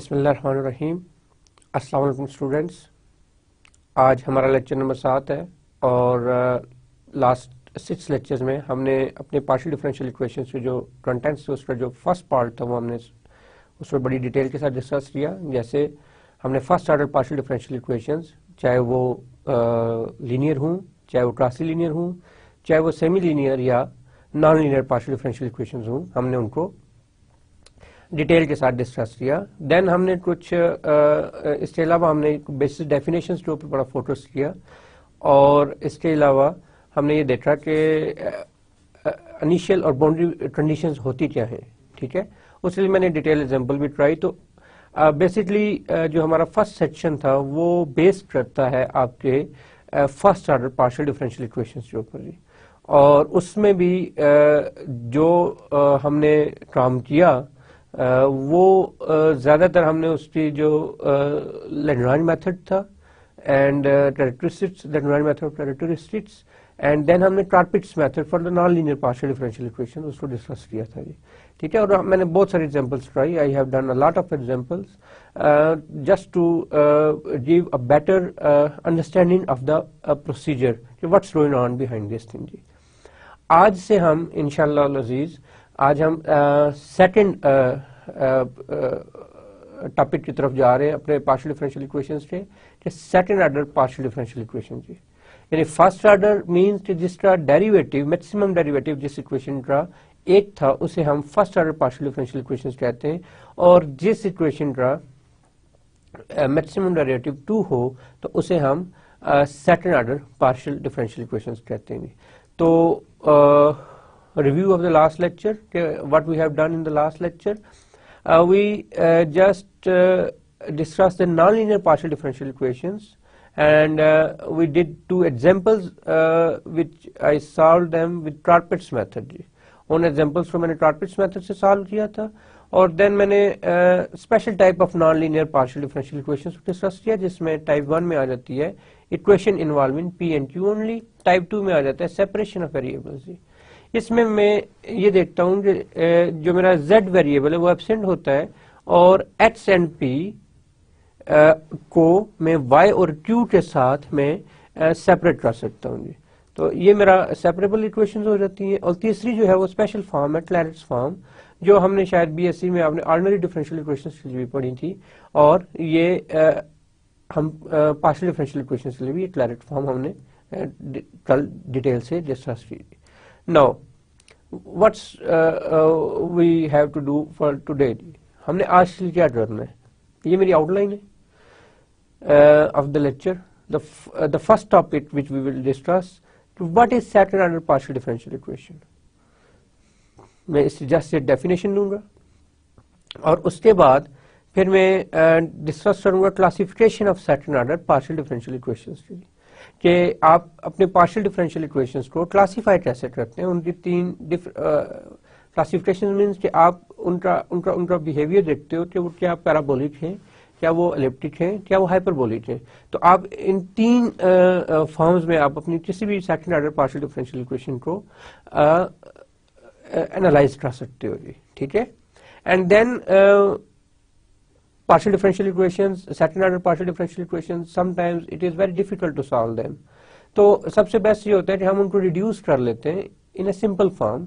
बिस्मिल्लाहिर्रहमानिर्रहीम। अस्सलाम वालेकुम स्टूडेंट्स। आज हमारा लेक्चर नंबर 7 है और लास्ट 6 लेक्चर्स में हमने अपने पार्शियल डिफरेंशियल इक्वेशंस के जो कंटेंट्स थे उसका जो फर्स्ट पार्ट था वो हमने उसमें बड़ी डिटेल के साथ डिस्कस किया। जैसे हमने first order partial differential equations, चाहे वो लीनियर हों, चाहे वो क्लासी लीनियर हों, चाहे वो सेमी लीनियर या non linear partial differential equations हों, हमने उनको डिटेल के साथ डिस्कस किया। देन हमने कुछ इसके अलावा हमने बेसिक डेफिनेशंस के ऊपर बड़ा फोकस किया और इसके अलावा हमने ये देखा कि इनिशियल और बाउंड्री कंडीशंस होती क्या हैं, ठीक है। उसके लिए मैंने डिटेल एग्जांपल भी ट्राई। तो बेसिकली जो हमारा फर्स्ट सेक्शन था वो बेस्ड करता है आपके first order partial differential equations के ऊपर जी, और उसमें भी जो हमने काम किया वो ज़्यादातर हमने उसकी जो लैग्रांज मेथड था and characteristics, Lagrange method characteristics, and then हमने Charpit's method for the non linear partial differential equation उसको डिस्कस किया था जी, ठीक है। और मैंने बहुत सारे examples try, I have done a lot of examples just to give a better understanding of the procedure कि what's going on behind this thing जी। आज से हम इंशाअल्लाह अज़ीज आज हम सेकंड टॉपिक की तरफ जा रहे हैं अपने पार्शियल डिफरेंशियल इक्वेशंस के second order partial differential equation जी। यानी फर्स्ट ऑर्डर मींस कि जिसका डेरिवेटिव मैक्सिमम डेरिवेटिव जिस इक्वेशन का एक था उसे हम first order partial differential equations कहते हैं, और जिस इक्वेशन का मैक्सिमम डेरिवेटिव 2 हो तो उसे हम second order partial differential equations कहते हैं। तो review of the last lecture, what we have done in the last lecture, we just discussed the nonlinear partial differential equations, and we did 2 examples which I solved them with Carpet's method. उन examples को मैंने Carpet's method से solve किया था, और then मैंने special type of nonlinear partial differential equations को discuss किया, जिसमें type 1 में आ जाती है equation involving P and Q only, type 2 में आ जाता है separation of variables। इसमें मैं ये देखता हूँ कि जो मेरा z वेरिएबल है वो एब्सेंट होता है, और h एंड p को मैं y और q के साथ मैं सेपरेट कर सकता हूँ जी। तो ये मेरा सेपरेबल इक्वेशंस हो जाती हैं। और तीसरी जो है वो स्पेशल फॉर्म है, क्लैरेट्स फॉर्म, जो हमने शायद बीएससी में आपने ऑर्डिनरी डिफरेंशियल इक्वेशंस के लिए भी पढ़ी थी, और ये हम पार्शियल डिफरेंशियल इक्वेशंस के लिए भी ये क्लैरेट फॉर्म हमने कल डिटेल से डिस्कस की। Now, what's we have to do for today? हमने आज के लिए क्या करना है, ये मेरी आउटलाइन है of the lecture. The first topic which we will discuss, what is second order partial differential equation. मैं इससे जस्ट एक डेफिनेशन दूंगा, और उसके बाद फिर मैं डिस्कस करूंगा classification of second order partial differential equations के लिए, कि आप अपने पार्शियल डिफरेंशियल इक्वेशंस को क्लासिफाई कैसे करते हैं। उनकी 3 क्लासिफिकेशन मींस कि आप उनका बिहेवियर देखते हो कि वो क्या पैराबोलिक हैं, क्या वो एलिप्टिक हैं, क्या वो हाइपरबोलिक हैं। तो आप इन 3 फॉर्म्स में आप अपनी किसी भी second order partial differential equation को एनालाइज कर सकते हो जी, ठीक है। And then partial differential equations, second order partial differential equations, sometimes it is very difficult to solve them. तो सबसे बेस्ट ये होता है कि हम उनको रिड्यूस कर लेते हैं in a simple form,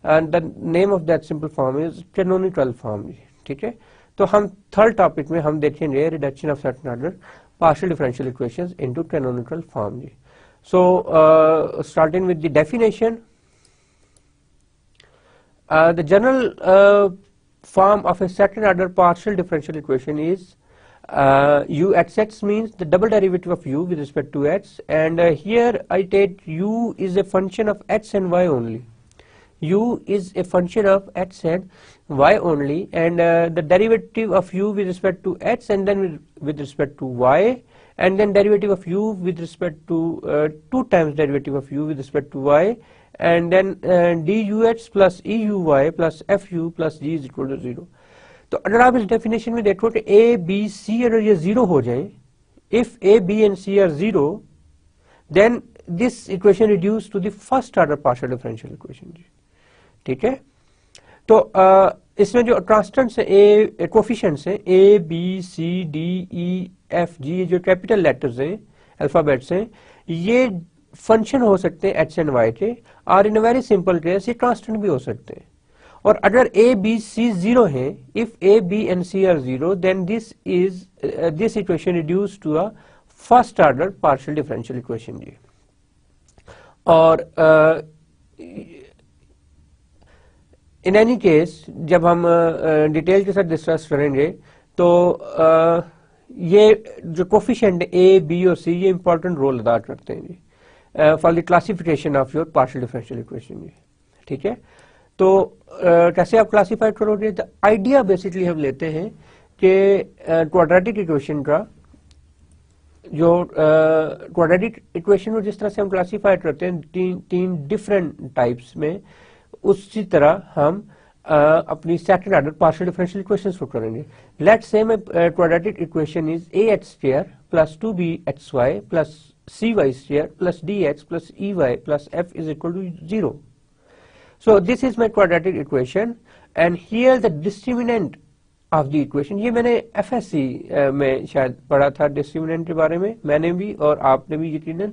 and the name of that simple form is canonical form, ठीक है। तो हम थर्ड टॉपिक में हम देखेंगे reduction of second order partial differential equations into canonical form जी। So starting with the definition, the general form of a second order partial differential equation is u(x) means the double derivative of u with respect to x, and here I take u is a function of x and y only. U is a function of x and y only, and the derivative of u with respect to x, and then with respect to y, and then derivative of u with respect to 2 times derivative of u with respect to y, and then dux plus euy plus fu plus g is equal to 0. तो अगर आप इस definition में देखो कि a b c अगर ये 0 हो जाए, if a b and c are 0, then this equation reduced to the first order partial differential equation, ठीक है। तो इसमें जो कांस्टेंट्स है ए कोफिशिएंट्स हैं A B C D E F G, जो कैपिटल लेटर्स हैं अल्फाबेट्स हैं, ये फंक्शन हो सकते हैं एक्स एंड वाई के, और इन वेरी सिंपल केस ये कांस्टेंट भी हो सकते हैं। और अगर ए बी सी जीरो है, if A B and C are zero, then this equation reduce to a first order partial differential equation जी। और इन एनी केस जब हम डिटेल के साथ डिस्कस करेंगे तो ये जो कोफिशिएंट ए बी और सी ये इंपॉर्टेंट रोल अदा करते हैं जी for the classification of your partial differential equation जी। ठीक है, तो कैसे आप क्लासिफाई करोगे? द आइडिया बेसिकली हम लेते हैं कि क्वाड्रेटिक इक्वेशन का जो क्वाड्रेटिक इक्वेशन को जिस तरह से हम क्लासिफाई करते हैं तीन डिफरेंट टाइप्स में, उसी तरह हम अपनी second order partial differential equations को करेंगे। Let's say my quadratic equation is ax square plus 2bxy plus cy square plus dx plus ey plus f is equal to 0। So this is my quadratic equation and here the discriminant of the equation, ये मैंने FSC में शायद पढ़ा था discriminant के बारे में, मैंने भी और आपने भी यकीनन,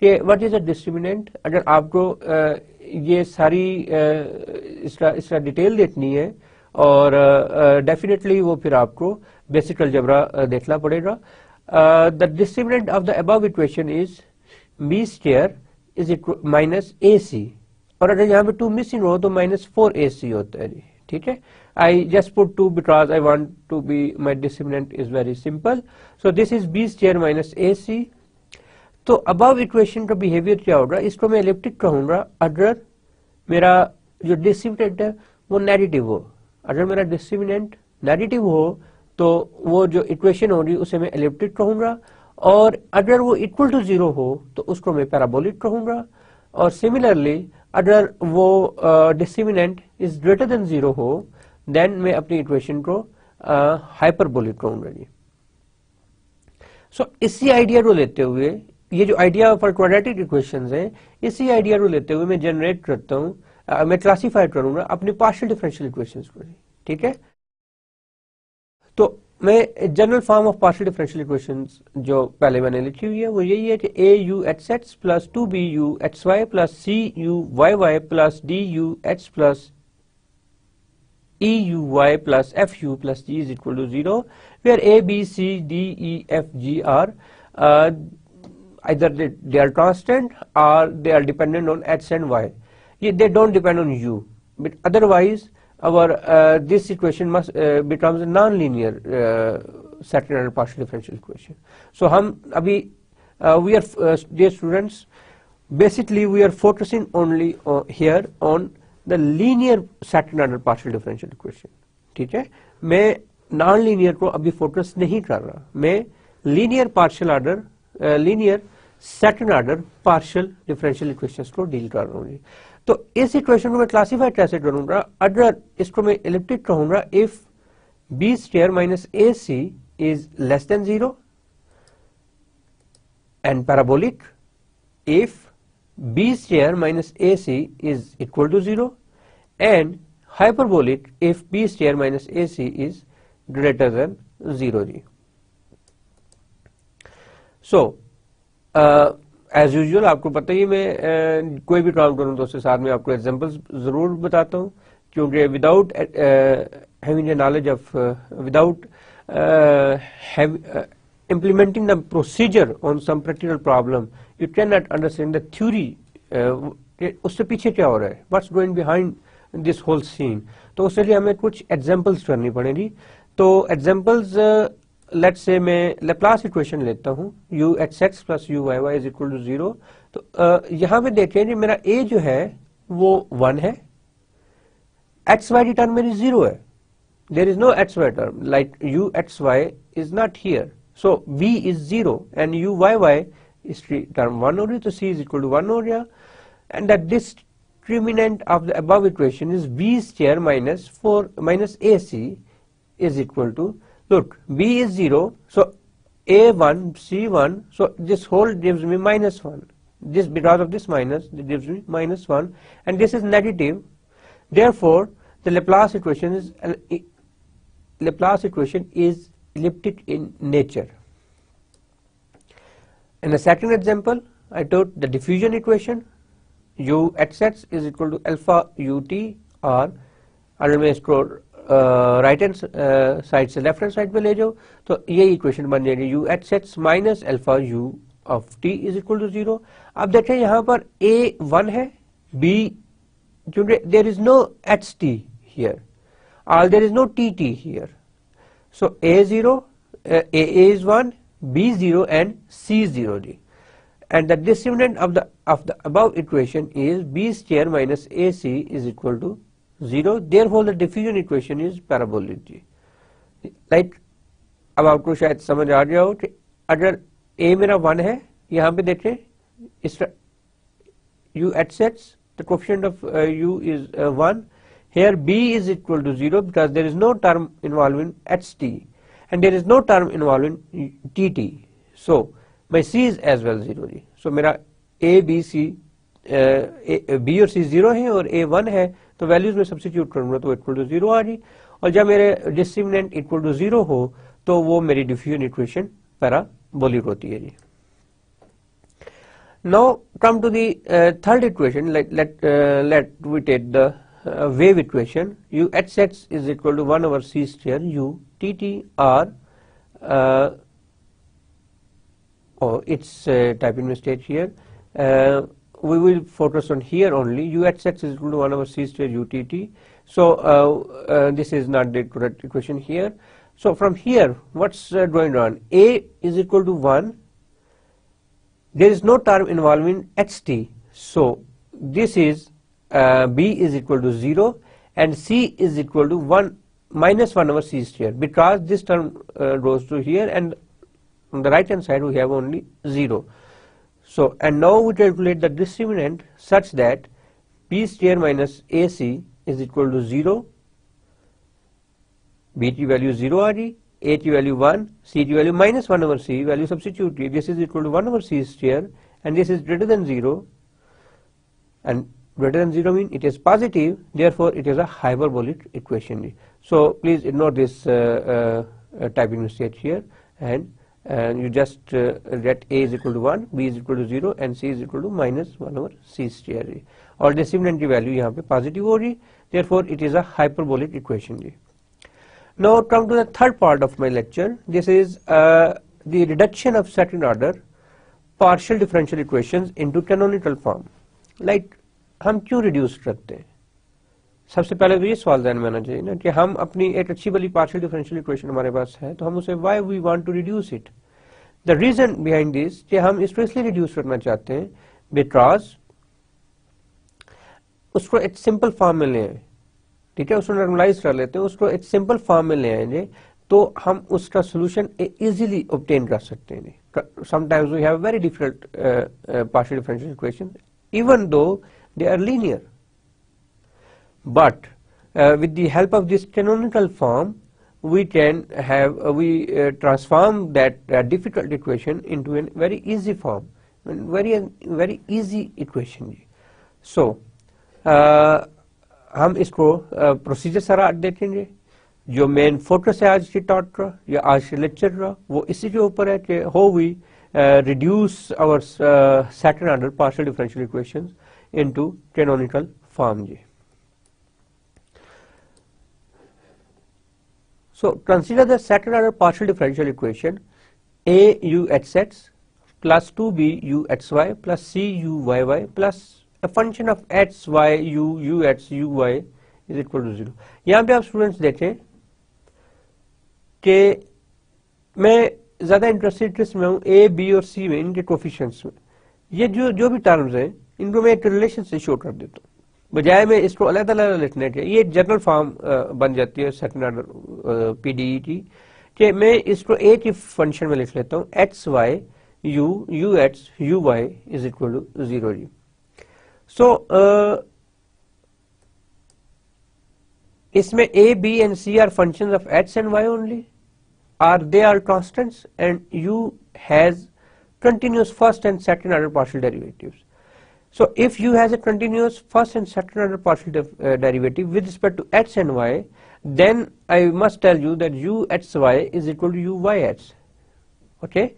कि व्हाट इज अ डिस्क्रिमिनेंट। अगर आपको ये सारी इसका डिटेल देखनी है और डेफिनेटली वो फिर आपको बेसिक अलजेब्रा देखना पड़ेगा। The discriminant of the above equation is b square is minus ac, और अगर यहाँ पे 2 मिसिंग हो तो -4ac होता है जी। ठीक है, I just put 2 because I want to be my discriminant is very simple. So this is b square minus ac। तो अबव इक्वेशन का बिहेवियर क्या होगा? इसको मैं एलिप्टिक कहूंगा अगर मेरा जो डिस्क्रिमिनेंट है वो नेगेटिव हो। अगर मेरा डिस्क्रिमिनेंट नेगेटिव हो तो वो जो इक्वेशन होगी उसे मैं एलिप्टिक कहूंगा, और अगर वो इक्वल टू 0 हो तो उसको मैं पैराबोलिक कहूंगा, और सिमिलरली अगर वो डिस्क्रिमिनेंट इज ग्रेटर देन 0 हो देन मैं अपनी इक्वेशन को हाइपरबोलिक कहूंगा जी। सो इसी आइडिया को लेते हुए, ये जो आइडिया फॉर क्वाड्रेटिक इक्वेशंस है, इसी आइडिया को लेते हुए मैं जनरेट करता हूँ, मैं क्लासिफाई करूंगा अपनी पार्शियल डिफरेंशियल इक्वेशंस को। ठीक है, तो मैं general form of partial differential equations जो पहले मैंने लिखी हुई है वो यही है कि AUXX plus 2BUXY plus CUYY plus DUX plus EUY plus FU plus G is equal to 0, where A, B, C, D, E, F, G are either they are constant or they are dependent on X and Y. They don't depend on U, but otherwise our this equation must becomes a non-linear second order partial differential equation. So हम अभी we are dear students, basically we are focusing only here on the linear second order partial differential equation. ठीक है, मैं non linear को अभी focus नहीं कर रहा, मैं linear partial order linear second order partial differential equations को डील कर रहा हूँ। तो इस इक्वेशन को मैं क्लासिफाई कैसे करूंगा? अगर इसको मैं एलिप्टिक कहूंगा if b square minus ac is less than 0, and parabolic if b square minus ac is equal to 0, and hyperbolic if b square minus ac is greater than 0 जी। So as usual आपको पता ही, मैं कोई भी काम करूं तो उसके साथ में आपको एग्जांपल्स जरूर बताता हूं, क्योंकि without having the knowledge of without implementing the procedure on some practical problem you cannot understand the theory, उससे पीछे क्या हो रहा है, what's going behind this whole scene। तो उसके लिए हमें कुछ एग्जांपल्स करनी पड़ेगी। तो एग्जांपल्स लेट्स से मैं लेप्लास इक्वेशन लेता हूं UXX plus UYY is equal to 0। तो यहां पे देखें कि मेरा a जो है वो 1 है, XY की टर्म मेरी 0 है, there is no XY term like UXY is not here, so b is 0 and UYY इसकी टर्म 1 हो रही, तो c इज इक्वल टू 1 हो गया, and the discriminant of the above equation is b square minus 4 minus ac is equal to, look, b is 0, so a1 c1, so this whole gives me minus 1, because of this minus it gives me minus 1, and this is negative, therefore the Laplace equation is elliptic in nature. In the second example, I took the diffusion equation, u at sets is equal to alpha ut, और अगर मैं इसको right hand side से left hand side पे ले जाऊँ तो ये इक्वेशन बन जाएगी u at sets minus alpha u of t is equal to 0. अब देखें यहाँ पर a 1 है, b क्योंकि there is no ht here or there is no tt here, so a 0, a is 1, b 0 and c 0 ji. And the discriminant of the above equation is b square minus ac is equal to 0. Therefore the diffusion equation is parabolic ji. Like अब आपको शायद समझ आ गया हो कि अगर a मेरा 1 है, यहाँ पे देखें इस u at sets the coefficient of u is 1. Here b is equal to 0 because there is no term involving ht and there is no term involving tt. So my c is as well 0 जी. So मेरा a b c b और c 0 है और a 1 है, तो values में substitute करूंगा तो इक्वल टू 0 आ रही, और जब मेरे डिस्क्रिमिनेंट इक्वल टू 0 हो तो वो मेरी डिफ्यूजन इक्वेशन पैराबोलिक होती है जी. Now come to the third equation. Let we take the wave equation. U at sets is equal to 1 over c square u tt r. It's typing mistake here. We will focus on here only. U at sets is equal to 1 over c square u tt. So this is not the correct equation here. So from here, what's going on? A is equal to 1. There is no term involving ht. So this is b is equal to 0 and c is equal to 1 minus 1 over c square, because this term goes to here and on the right hand side we have only 0. So and now we calculate the discriminant such that b square minus ac is equal to 0. b की value 0 आ रही, a की value 1, c की value minus 1 over c, value substitute की, this is equal to 1 over c square and this is greater than 0, and greater than 0 means it is positive, therefore it is a hyperbolic equation. So please ignore this typing mistake here, and you just get a is equal to 1, b is equal to 0 and c is equal to minus 1 over c square, और discriminant की value यहाँ पे positive हो रही, therefore it is a hyperbolic equation. Now come to the third part of my lecture. This is the reduction of second order partial differential equations into canonical form. Like हम क्यों reduce करते हैं? सबसे पहले तो ये सवाल ध्यान में आना चाहिए ना कि हम अपनी एक अच्छी वाली partial differential equation हमारे पास है, तो हम उसे why we want to reduce it. The reason behind this कि हम इसको इसलिए reduce करना चाहते हैं because उसको एक सिंपल फॉर्म में ले आए, ठीक है, उसको नॉर्मलाइज कर लेते हैं, उसको एक सिंपल फॉर्म में ले आएंगे तो हम उसका सोल्यूशन इजीली ऑब्टेन कर सकते हैं. Sometimes we have very difficult partial differential equations even though they are linear, but with the help of this canonical form we can have transform that difficult equation into a very easy form, very easy equation. So हम इसको procedure सारा देखेंगे. जो main focus है आज की talk का या आज के लेक्चर का वो इसी के ऊपर है कि how we reduce our second order partial differential equations into canonical form जी. So consider the second order partial differential equation a u at sets plus 2b u at y plus c u y y plus a function of x y u x u y is equal to 0. यहाँ पे आप students देखें कि मैं ज्यादा interested में हूँ a b और c में, इनके कोफिशिएंट्स में. ये जो भी टर्म्स हैं इनको मैं एक रिलेशन से शो कर देता हूँ, बजाय में इसको अलग अलग लिखने के. ये जनरल फॉर्म बन जाती है सेकंड ऑर्डर पीडीई की, कि मैं इसको a की फंक्शन में लिख लेता हूँ x y u x u y is equal to 0 जी. So इसमें a, b and c are functions of x and y only, or they are constants and u has continuous first and second order partial derivatives. So if u has a continuous first and second order partial derivative with respect to x and y, then I must tell you that u x y is equal to u y x. Okay,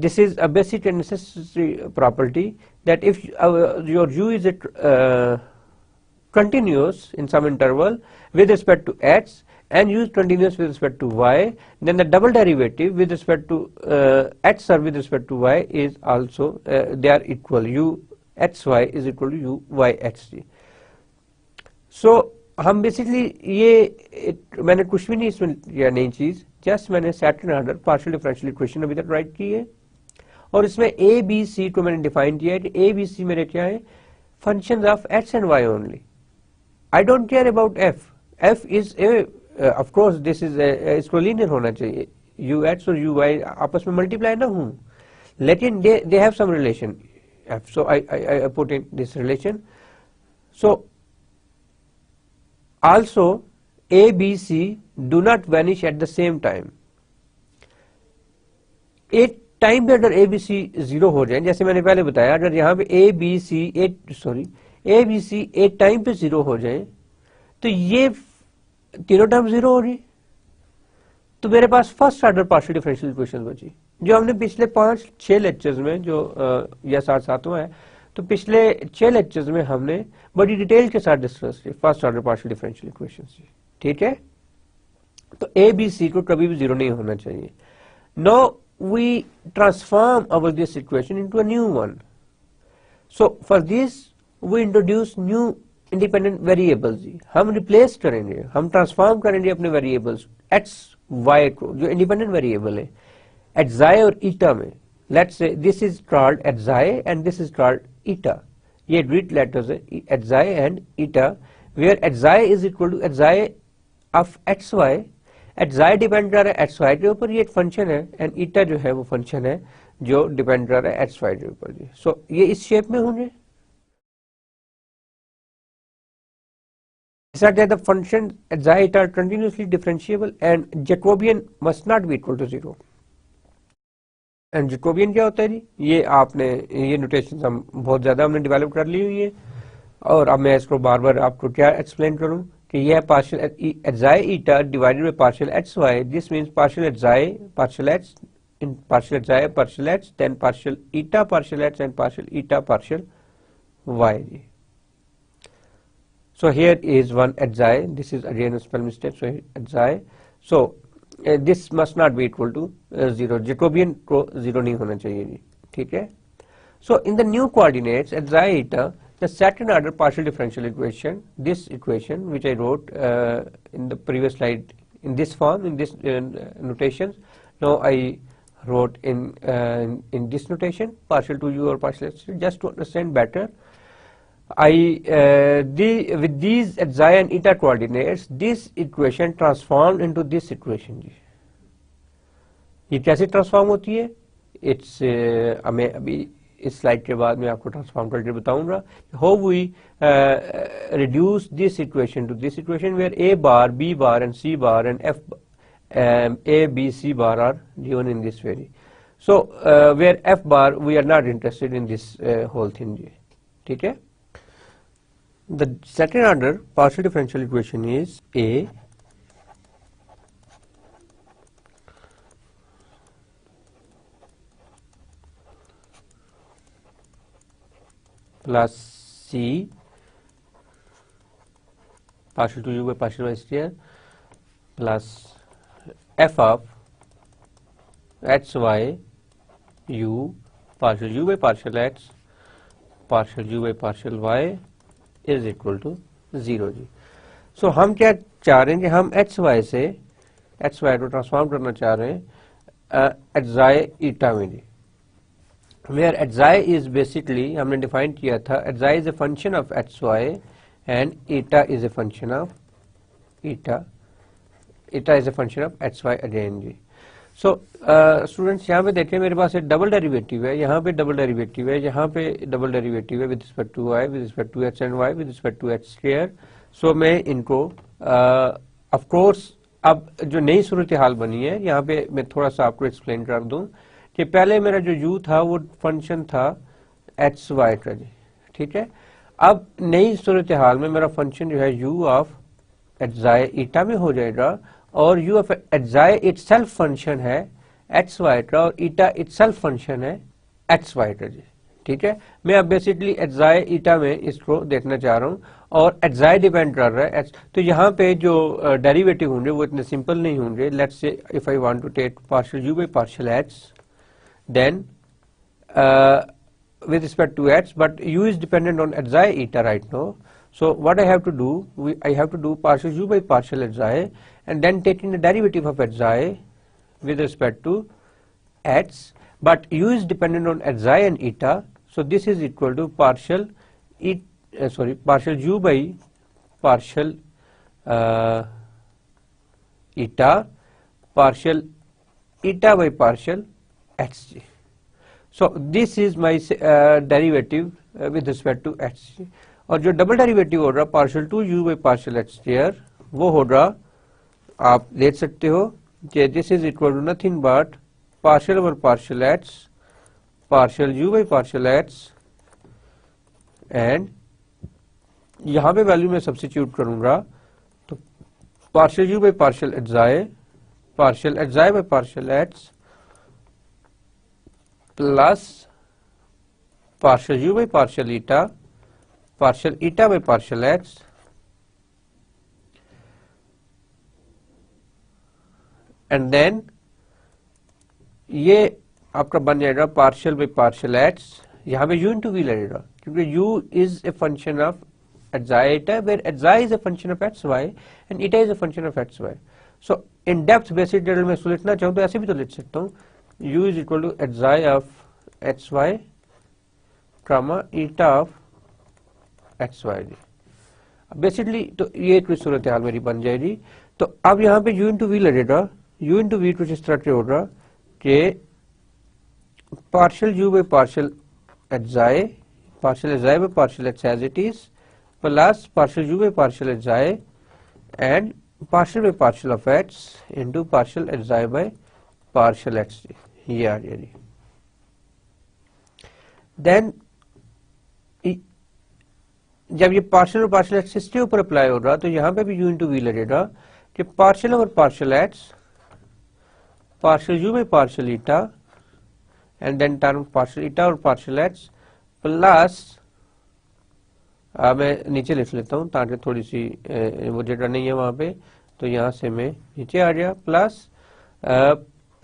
this is a basic and necessary property, that if your u is a continuous in some interval with respect to x and u is continuous with respect to y, then the double derivative with respect to x or with respect to y is also they are equal. U x y is equal to u y x g. So हम basically ये मैंने कुछ भी नहीं इसमें किया नई चीज, जस्ट मैंने second order partial differential equation अभी तक राइट की है और इसमें ए बी सी को मैंने डिफाइन किया है कि ए बी सी मेरे क्या है, functions of x and y only. I don't care about f. F is of course this is इसको लीनियर होना चाहिए, यू एक्स और यू वाई आपस में मल्टीप्लाई ना हो, लेकिन they have some relation f, so I put in this relation. So also a b c do not vanish at the same time. एक टाइम पे अगर ए बी सी जीरो हो जाए, जैसे मैंने पहले बताया, अगर यहाँ पे ए बी सी एक टाइम पे जीरो हो जाए तो ये तीनों टर्म जीरो हो रही, तो मेरे पास first order partial differential equation बची, जो हमने पिछले 5-6 लेक्चर्स में जो या 7वां है, तो पिछले 6 लेक्चर्स में हमने बड़ी डिटेल के साथ डिस्कस की first order partial differential equations. ठीक है, तो ए बी सी को कभी भी जीरो नहीं होना चाहिए. Now we transform our this equation into a new one. So for this we introduce new independent variables. हम रिप्लेस करेंगे, हम ट्रांसफॉर्म करेंगे अपने वेरिएबल्स एक्स वाई को, जो इंडिपेंडेंट वेरिएबल है, एक्साई और ईटा में. Let's say this is called xi and this is called eta. ये Greek letters है xi and eta, where xi is equal to xi of xy. xi depend कर रहा है xy के ऊपर, ये एक फंक्शन है, एंड eta जो है वो फंक्शन है जो डिपेंड कर रहा है xy के ऊपर जी. सो ये इस शेप में होंगे. Such that the function xi eta are continuously differentiable and Jacobian must not be equal to 0. And Jacobian क्या होता है जी, ये आपने ये नोटेशन हम बहुत ज्यादा हमने डेवलप कर ली हुई है, और अब मैं इसको बार बार आपको क्या एक्सप्लेन करूं कि यह partial xi eta divided by partial x y. This means partial xi partial x in partial xi partial x, then partial eta partial x and partial eta partial Y जी. So here is one xi, this is again spell mistake, so xi. So this must not be equal to 0. Jacobian को 0 नहीं होना चाहिए जी. ठीक है, so in the new coordinates at xi eta, the second order partial differential equation, this equation which I wrote in the previous slide in this form, in this notations, now I wrote in this notation, partial to u or partial x, just to understand better. With these xi and eta coordinates, this equation transformed into this equation. ये कैसे transform होती है, it's मैं अभी इस slide के बाद मैं आपको ट्रांसफॉर्म करके बताऊंगा. How we reduce this equation to this equation where a bar, b bar and c bar and f a b c bar are given in this way. So where f bar we are not interested in this whole thing. ठीक है. The second order partial differential equation is A plus C partial to u by partial y square plus f of x y u partial u by partial x partial u by partial y is equal to 0 जी. So हम क्या चाह रहे हैं कि हम x y से x y को ट्रांसफॉर्म करना चाह रहे हैं एक्साई ईटा में जी, वेयर एक्साई इज बेसिकली हमने डिफाइन किया था, xi is a function of x Y and eta is a function of eta is a function of x y again जी. सो स्टूडेंट्स यहाँ पे देखें, मेरे पास एक डबल डेरिवेटिव है, यहाँ पे डबल डेरिवेटिव है, यहाँ पे डबल डेरिवेटिव है with respect to Y, with respect to X and Y, with respect to X square. So मैं इनको ऑफ कोर्स अब जो नई सूरत हाल बनी है, यहाँ पे मैं थोड़ा सा आपको एक्सप्लेन कर दूं कि पहले मेरा जो u था वो फंक्शन था एक्स वाई का जी, ठीक है। अब नई सूरत हाल में मेरा फंक्शन जो है u ऑफ एटजाए ईटा में हो जाएगा और u ऑफ एटजाए इटसेल्फ फंक्शन है एक्स वाई का और ईटा इटसेल्फ फंक्शन है एक्स वाई का जी, ठीक है। मैं अब बेसिकली एटजाए ईटा में इसको देखना चाह रहा हूं और एटजाए डिपेंड कर रहा है तो यहाँ पे जो डेरिवेटिव होंगे वो इतने सिंपल नहीं होंगे। Let's say if I want to take partial u by partial x then with respect to x, but u is dependent on xi eta right now. So what I have to do, I have to do partial u by partial xi and then taking the derivative of xi with respect to x, but u is dependent on xi and eta, so this is equal to partial partial u by partial eta partial eta by partial xg. So this is my derivative with respect to h और जो double derivative हो रहा partial two u by partial h square वो हो रहा आप देख सकते हो कि this is equal to nothing but partial over partial h partial u by partial h and यहाँ पे वैल्यू में सब्स्टिट्यूट करूंगा तो partial u by partial h by partial h plus partial u by partial eta by partial x and then ये आपका बन जाएगा partial by partial x, यहाँ पे u इंटू वी लगेगा क्योंकि u is a function of xi eta where xi is a function of x Y and eta is a function of x Y. So in depth basic detail में इसको लिखना चाहूँ तो ऐसे भी तो लिख सकता हूँ u is equal to xi of xy comma eta of xy। Basically तो ये कोई सूरत हाल मेरी बन जाएगी। तो अब यहाँ पे u इंटू वी लगेगा, u इंटू वी कुछ इस तरह से होगा कि partial u by partial xi by partial x as it is plus partial u by partial xi and partial by partial of x into partial xi by partial x ये आ गया जी। Then जब ये पार्शियल और partial x के ऊपर apply हो रहा तो यहाँ पे भी u इंटू वी लगेगा कि partial over partial x partial u by partial eta and then term partial eta और पार्शियल एक्स प्लस मैं नीचे लिख लेता हूँ ताकि थोड़ी सी वो जगह नहीं है वहां पे, तो यहाँ से मैं नीचे आ गया plus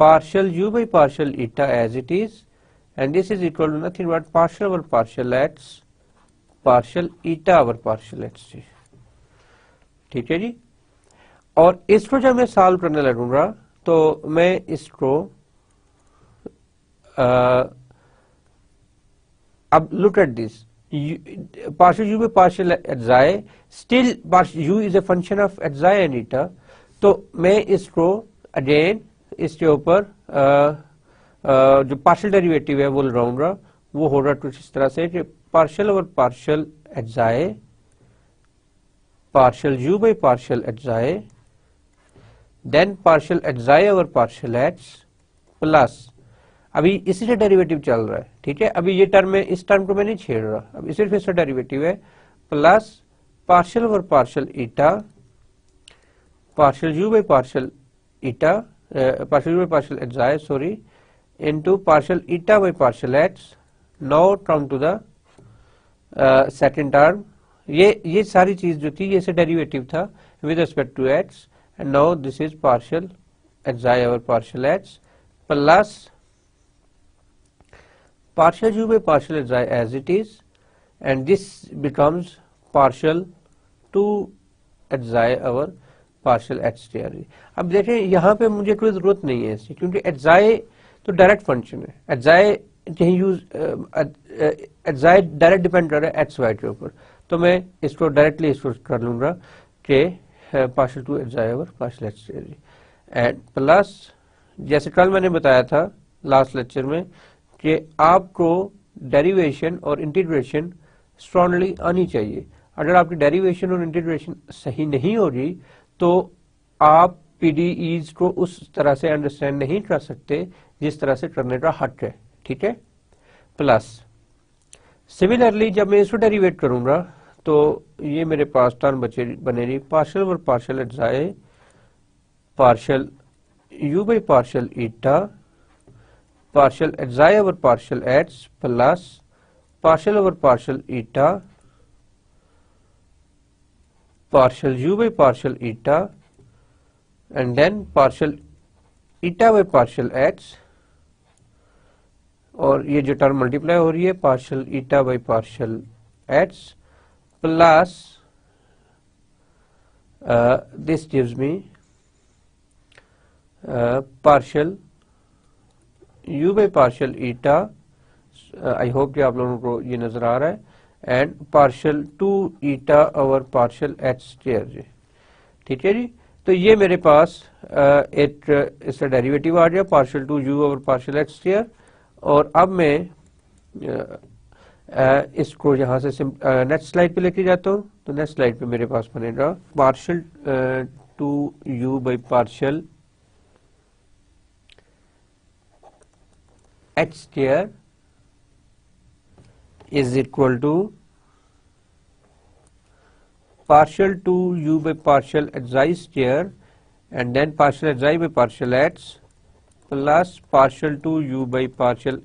partial u by partial eta as it is and this is equal to nothing but partial over partial x partial eta over partial x, ठीक है जी। और इसको जब मैं सॉल्व करने लगूंगा तो मैं इसको अब look at this partial u by partial xi still u is a function of xi and eta, तो मैं इसको अगेन इसके ऊपर जो पार्शियल डेरिवेटिव है वो लगाऊंगा, वो हो रहा कुछ इस तरह से कि partial over partial xi partial u by partial xi then partial xi over partial x plus अभी इसी से डेरिवेटिव चल रहा है, ठीक है। अभी ये टर्म में इस टर्म को मैं नहीं छेड़ रहा, अब सिर्फ इसका डेरिवेटिव है plus partial over partial eta partial u by partial eta partial u by partial xi sorry into partial eta by partial x। now come to the second term, ये सारी चीज जो थी ये से डेरिवेटिव था with respect to x and now this is partial xi over partial x plus partial u by partial xi as it is and this becomes partial 2 xi over partial X T. अब देखें यहाँ पे मुझे कोई जरूरत नहीं है इसकी क्योंकि एटजाए तो डायरेक्ट फंक्शन है, एटजाए कहीं यूज एटजाए डायरेक्ट डिपेंड कर रहा है एक्स वाई के ऊपर, तो मैं इसको डायरेक्टली इसको कर लूंगा कि partial two xi over partial X T and plus जैसे कल मैंने बताया था लास्ट लेक्चर में कि आपको डेरिवेशन और इंटीग्रेशन स्ट्रांगली आनी चाहिए। अगर आपकी डेरिवेशन और इंटीग्रेशन सही नहीं होगी तो आप पीडीईज को उस तरह से अंडरस्टैंड नहीं कर सकते जिस तरह से करने का हक है, ठीक है। प्लस सिमिलरली जब मैं इसको डेरिवेट करूंगा तो ये मेरे पास टर्म बनेगी partial over partial xi partial you by partial eta partial xi over partial X plus partial over partial eta partial u by partial eta and then partial eta by partial x और ये जो term multiply हो रही है partial eta by partial X plus this gives me partial you by partial eta I hope कि आप लोगों को ये नजर आ रहा है and partial 2 eta over partial H square जी। ठीक है जी, तो ये मेरे पास एक इसका डेरिवेटिव आ गया partial 2 you over partial H square. और अब मैं इसको यहाँ से नेक्स्ट स्लाइड पे लेके जाता हूँ। तो नेक्स्ट स्लाइड पे मेरे पास बनेगा partial 2 you by partial H square is equal to partial 2 u by partial xi square and then partial xi by partial x plus partial 2 u by partial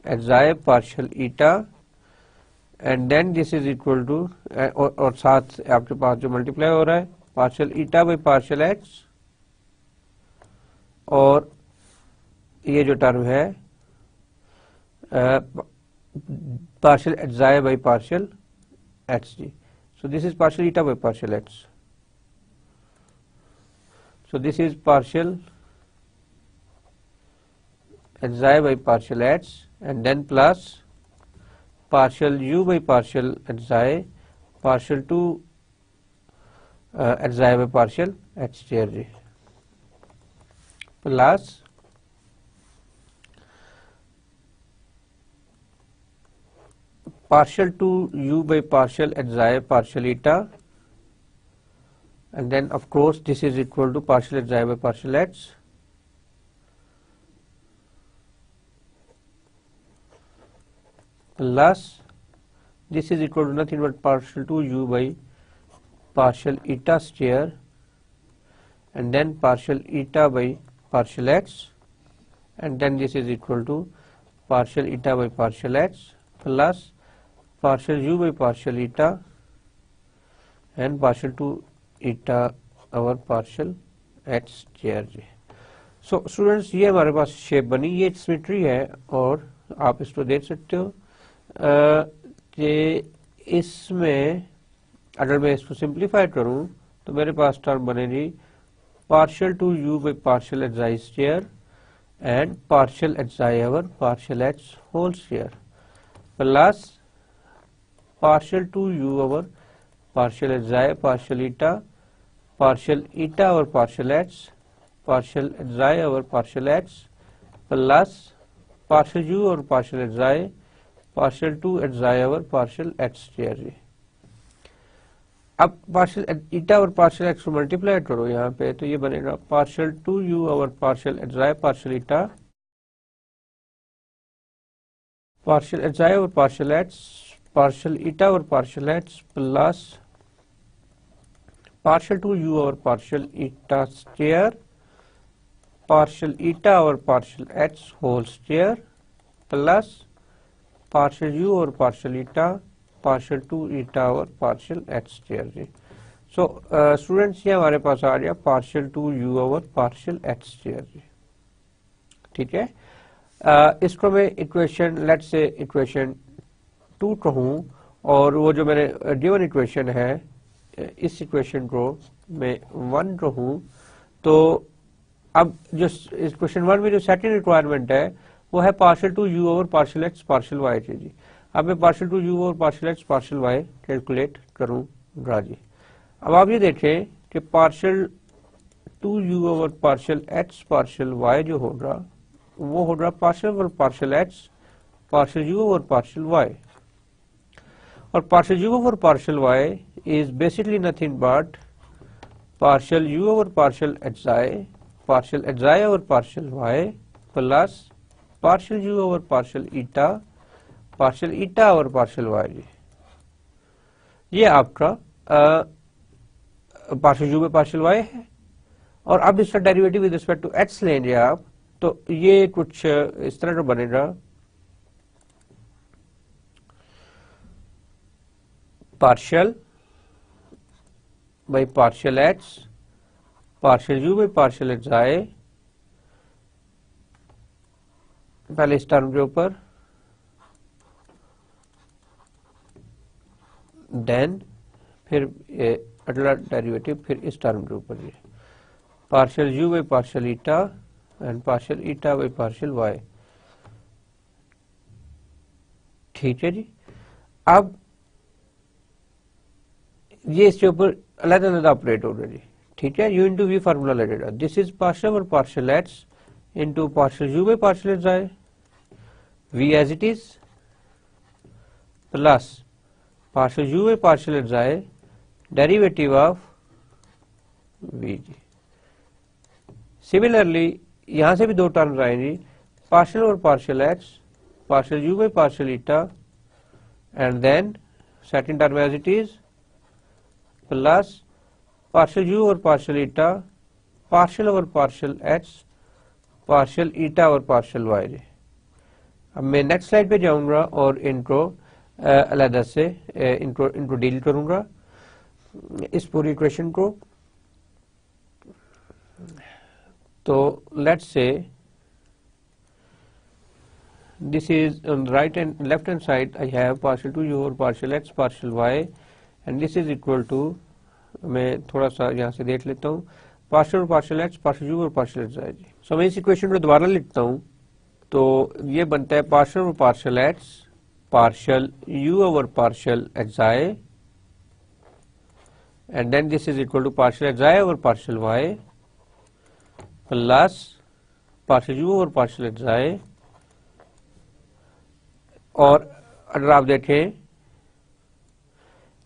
xi partial eta and then this is equal to और साथ आपके पास जो multiply हो रहा है partial eta by partial x और ये जो टर्म है partial xi by partial hg. So this is partial eta by partial x. So this is partial xi by partial h and then plus partial u by partial xi partial 2 xi by partial h square plus partial 2 u by partial xi partial eta and then of course this is equal to partial xi by partial x plus this is equal to nothing but partial 2 u by partial eta square and then partial eta by partial x and then this is equal to partial eta by partial x plus partial u by partial eta and partial 2 eta over partial h square ji. So students ये हमारे पास shape बनी, ये symmetry है और आप इसको देख सकते हो कि इसमें अगर मैं इसको सिंप्लीफाई करूं तो मेरे पास टर्म बनेगी partial 2 u by partial xi square and partial xi over partial h whole square plus partial 2 u over partial xi partial eta over partial h partial xi over partial x plus partial u over partial xi partial 2 xi over partial h square जी। अब partial eta और partial x को multiply करो यहाँ पे तो ये बनेगा partial 2 u over partial xi partial eta partial xi over partial x partial eta over partial h plus partial 2 u over partial eta square partial eta over partial h whole square plus partial u over partial eta partial 2 eta over partial h square जी। So students ये हमारे पास आ गया partial 2 u over partial h square जी। ठीक है, इसको मैं equation let's say equation 2 कहूँ और वो जो मैंने गिवन इक्वेशन है इस इक्वेशन को मैं 1 कहूँ तो अब जो इक्वेशन 1 में जो सेकंड रिक्वायरमेंट है वो है partial 2 u over partial x partial y जी। अब मैं partial 2 u over partial x partial y calculate करूँगा जी। अब आप ये देखें कि partial 2 u over partial x partial y जो होगा वो होगा partial over partial x partial u over partial y और partial u over partial y is basically nothing but partial u over partial xi over partial y plus partial u over partial eta partial eta और partial Y जी, ये आपका partial you by partial y है। और अब इसका derivative with respect to x लेंगे आप, तो ये कुछ इस तरह का बनेगा, partial by partial x partial you by partial x आए, पहले इस टर्म के ऊपर, देन फिर अगला डेरिवेटिव फिर इस टर्म के ऊपर, ये partial you by partial eta and partial eta by partial y. ठीक है जी। अब ये इसके ऊपर अलग अलग ऑपरेट हो रहा जी। ठीक है, यू इंटू वी फार्मूला लगेगा, दिस इज पार्शियल और partial X into partial you by partial x आए, V as it is, plus partial you by partial x आए, डेरिवेटिव ऑफ वी जी। सिमिलरली यहां से भी दो टर्म्स आएंगी, पार्शियल और partial x, partial you by partial eta, and then second term as it is, plus partial U और partial eta, partial और पार्शियल एक्स, पार्शियल ईटा और पार्शियल वाई। अब मैं नेक्स्ट स्लाइड पे जाऊंगा और इनको अलग से इनको डील करूंगा, इस पूरी इक्वेशन को। तो let's say this is on the right and left hand side I have partial 2u और partial x partial y and this is equal to, मैं थोड़ा सा यहाँ से देख लेता हूँ, पार्शियल और पार्शियल एक्स पार्शियल यू और पार्शियल एक्स आएगी। सो मैं इस इक्वेशन को दोबारा लिखता हूँ, तो ये बनता है पार्शियल और partial x partial you over partial xi, and then this is equal to partial xi over partial Y, plus partial you over partial xi. और अगर आप देखें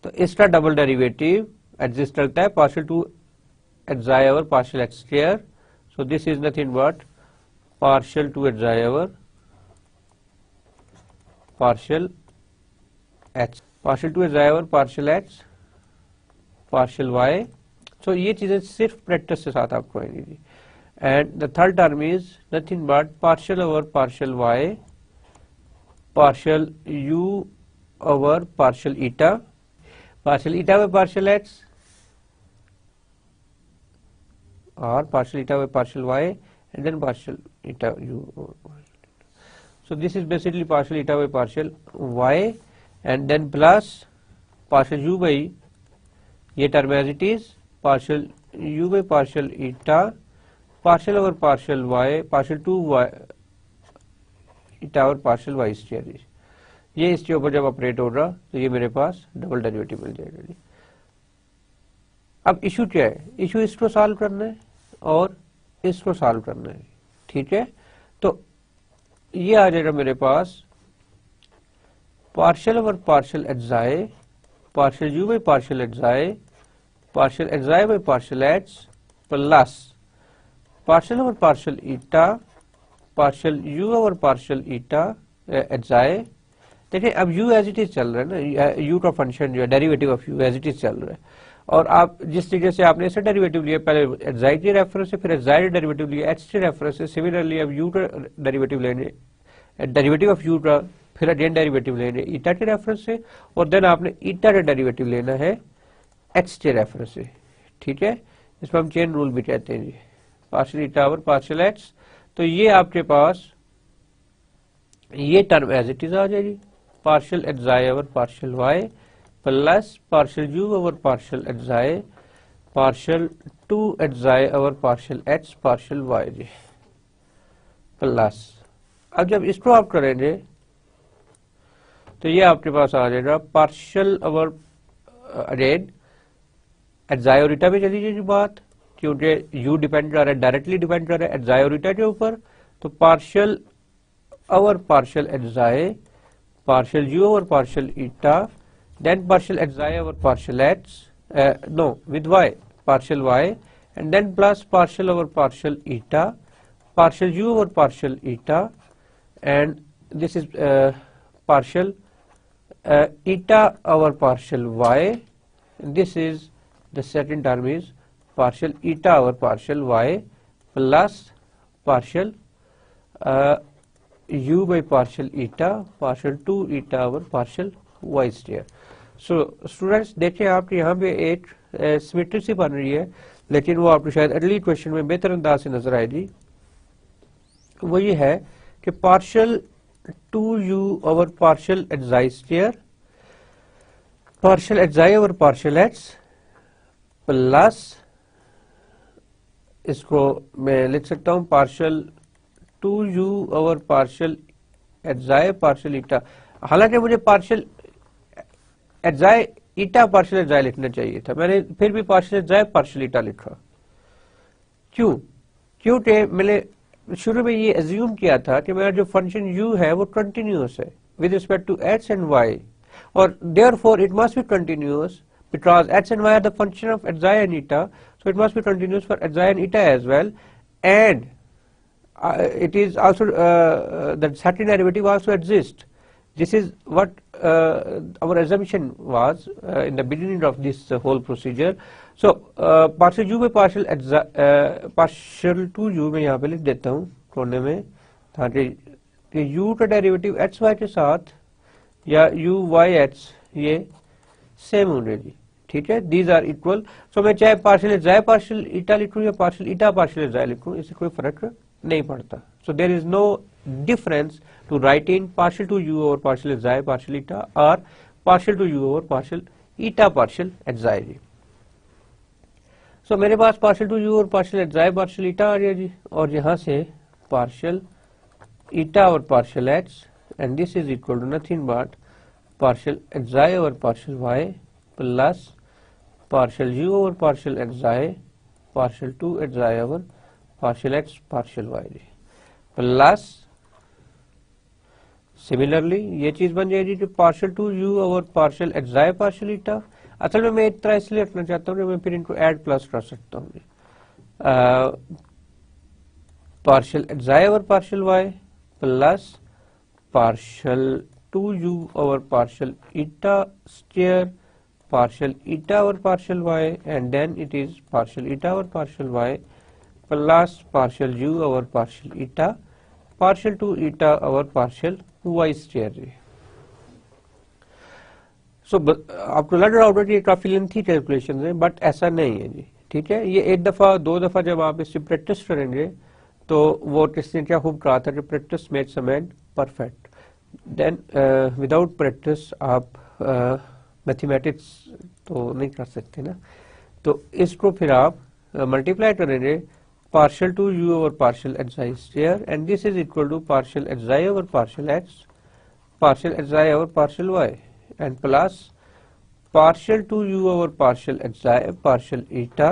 तो इसका डबल डेरिवेटिव एग्जिस्ट करता है, partial two xi over partial X square, so this is nothing but partial two xi over partial x, partial two xi over partial x partial Y. So ये चीजें सिर्फ practice के साथ आपको आएंगी जी। And the third term is nothing but partial over partial Y partial you over partial eta, partial eta by partial X और partial eta by partial Y and then partial eta u. So this is basically partial eta by partial y and then plus partial u by ये term as it is, partial u by partial eta partial over partial y partial 2 y eta और partial y square. ये इसके ऊपर जब operate होगा तो ये मेरे पास डबल डेरिवेटिव मिल जाएगा जी। अब इशू क्या है, इशू इसको सॉल्व करना है और इसको सॉल्व करना है। ठीक है, तो ये आ जाएगा मेरे पास partial over partial xi partial you by partial xi partial xi by partial X plus partial over partial eta partial you over partial eta xi. देखिए अब u एज इट इज चल रहा है ना, u का function जो है derivative of u as it is चल रहा है, और आप जिस तरीके से आपने इससे डेरिवेटिव लिया, पहले एक्स आई के रेफरेंस से फिर एक्स आई डेरिवेटिव लिया एक्स के रेफरेंस से, सिमिलरली अब u का डेरिवेटिव लेने, डेरिवेटिव ऑफ u का फिर अगेन डेरिवेटिव लेने ईटा के रेफरेंस से, और देन आपने ईटा का डेरिवेटिव लेना है एक्स के रेफरेंस से। ठीक है, इसमें हम चेन रूल भी कहते हैं जी, partial eta over partial X. तो ये आपके पास ये टर्म एज इट इज आ जाएगी, partial xi over partial Y plus partial you over partial xi partial 2 xi over partial x partial Y जी प्लस। अब जब इसको आप करेंगे तो ये आपके पास आ जाएगा पार्शियल ओवर अगेन एक्स आई और ईटा पे चली जाएगी बात, क्योंकि यू डिपेंड कर रहा है, डायरेक्टली डिपेंड कर रहा है एक्स आई और ईटा के ऊपर, तो partial over partial x I partial u over partial eta then partial xi over partial x no with y partial y and then plus partial over partial eta partial u over partial eta and this is partial eta over partial y. This is the second term is partial eta over partial y plus partial u by partial eta partial 2 eta over partial y square. So students देखिए आप यहाँ पे एक symmetry सी बन रही है, लेकिन वो आपको शायद अगली क्वेश्चन में बेहतर अंदाज से नजर आएगी। वो ये है कि partial 2u over partial xi square partial xi over partial X plus, इसको मैं लिख सकता हूँ partial 2u over partial xi partial ईटा। हालांकि मुझे पार्शियल एक्साई ईटा पार्शियल एक्साई लिखना चाहिए था, मैंने फिर भी पार्शियल एक्साई पार्शियल ईटा लिखा। क्योंकि मैंने शुरू में ये एज्यूम किया था कि मेरा जो फंक्शन u है वो कंटिन्यूअस है with respect to x and y, और therefore it must be continuous because x and y are the function of xi and eta, so it must be continuous for xi and eta as well, and it is also the certain derivative also exists. This is what our assumption was in the beginning of this whole procedure. So partial u by partial partial 2u मैं यहाँ पे लिख देता हूँ कोने में, ताकि u का डेरिवेटिव x y के साथ या u y x ये सेम होने जी, ठीक है, दीज आर इक्वल। सो मैं चाहे पार्शियल एक्साई पार्शियल ईटा लिखूं या पार्शियल ईटा पार्शियल एक्साई लिखूं, इससे कोई फर्क नहीं पड़ता। So there is no difference to write in partial two you over partial xi partial eta और partial two you over partial eta partial xi जी। सो मेरे पास partial two you over partial xi partial eta आ गया जी, और यहाँ से partial eta over partial x, and this is equal to nothing but partial xi over partial y plus partial u over partial xi partial 2 xi over partial x partial y plus similarly ये चीज बन जाएगी कि partial 2 u over partial xi partial eta। असल में मैं एक तरह इसलिए रखना चाहता हूँ कि मैं फिर इनको ऐड प्लस कर सकता हूँ। partial xi over partial y plus partial 2u over partial eta square partial eta over partial y, and then it is partial eta over partial y plus partial u over partial eta partial 2 eta over partial y square। सो आपको लग रहा होगा कि ये काफी lengthy calculation है, but ऐसा नहीं है जी, ठीक है। ये एक दफा दो दफा जब आप इससे प्रैक्टिस करेंगे तो वो किसने क्या खूब कहा था कि practice makes a man perfect. Then without practice आप मैथमेटिक्स तो नहीं कर सकते ना, तो इसको फिर आप मल्टीप्लाई करेंगे partial 2u over partial xi square, and this is equal to partial xi over partial x partial xi over partial y, and plus partial 2u over partial xi partial eta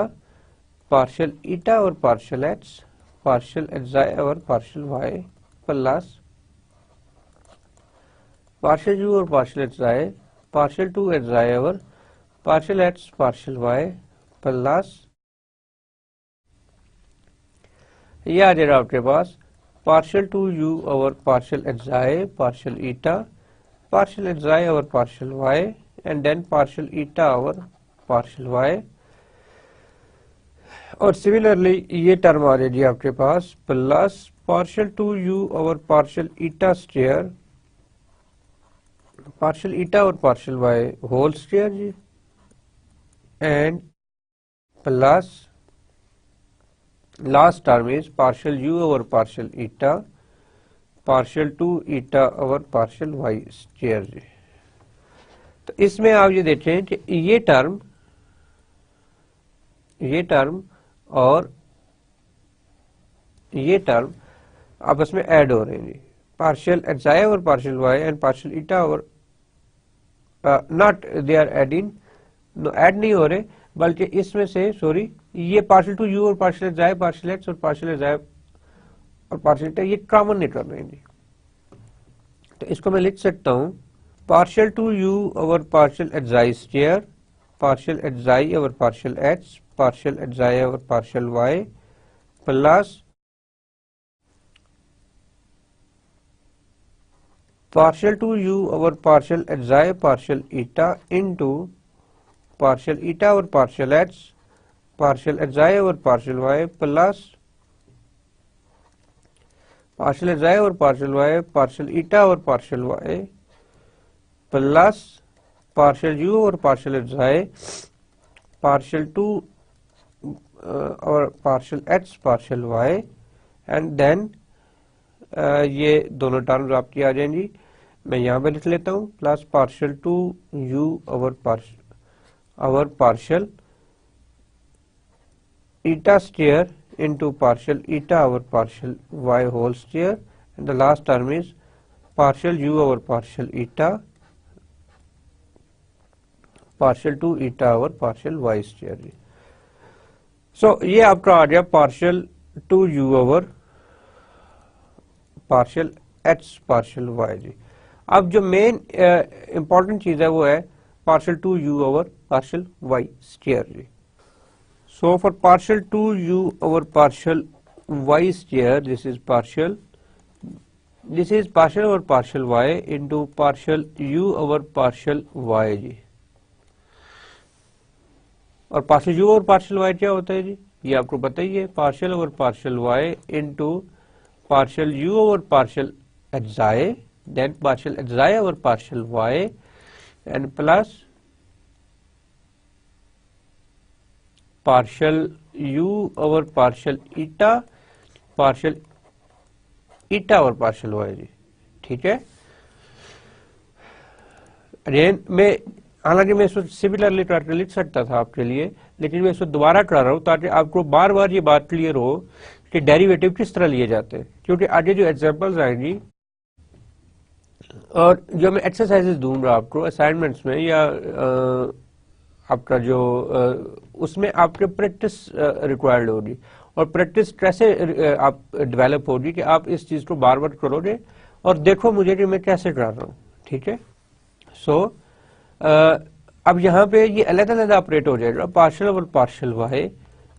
over partial x partial xi over partial y plus partial u over partial xi partial 2 xi over partial x partial y plus ये आ जाएगा आपके पास partial 2u over partial xi partial eta partial xi over partial y, and then partial eta over partial y, और similarly ये term आ जाएगी आपके पास plus partial 2u over partial eta square partial eta over partial y whole square जी, and plus last term is partial u over partial eta partial 2 eta over partial y square जी। तो इसमें आप ये देखें कि ये टर्म और ये टर्म आपस में ऐड हो रहे हैं जी, partial xi over partial y and partial eta over not they are adding, no add नहीं हो रहे, बल्कि इसमें से सॉरी ये partial 2u और partial xi partial x और partial xi और partial eta ये कॉमन नहीं कर रहे हैं जी। तो इसको मैं लिख सकता हूँ partial 2u over partial xi square partial xi over partial x partial xi over partial y plus partial 2u over partial xi partial eta into partial eta over partial x partial xi over partial y plus partial xi over partial y partial eta over partial y plus partial u over partial xi partial 2 और partial x partial y and then ये दोनों terms आपकी आ जाएंगी। मैं यहाँ पे लिख लेता हूँ plus partial 2u over partial eta square into partial eta over partial y whole square and the last term is partial u over partial eta partial 2 eta over partial y square. So ये आपका आ गया partial 2u over partial x partial y जी। अब जो main important चीज है वो है partial 2u over partial y square जी। So for partial 2u over partial y square this is partial over partial y into partial u over partial y जी। और partial u over partial y क्या होता है जी, ये आपको पता ही है, partial over partial y into partial u over partial xi then partial xi over partial y and plus partial u over partial eta partial eta over partial y जी। ठीक है, again मैं हालांकि मैं इसको सिमिलरली लिख सकता था आपके लिए, लेकिन मैं इसको दोबारा कर रहा हूं ताकि आपको बार बार ये बात क्लियर हो कि डेरिवेटिव किस तरह लिए जाते हैं, क्योंकि आगे जो एग्जांपल्स आएंगी और जो मैं एक्सरसाइजेस दूंगा आपको असाइनमेंट्स में या आपका जो उसमें आपके प्रैक्टिस रिक्वायर्ड होगी, और प्रैक्टिस कैसे आप डेवलप होगी कि आप इस चीज को बार बार करोगे और देखो मुझे कि मैं कैसे कर रहा हूँ। ठीक है, सो अब यहाँ पे ये अलग अलग ऑपरेट हो जाएगा, partial over partial y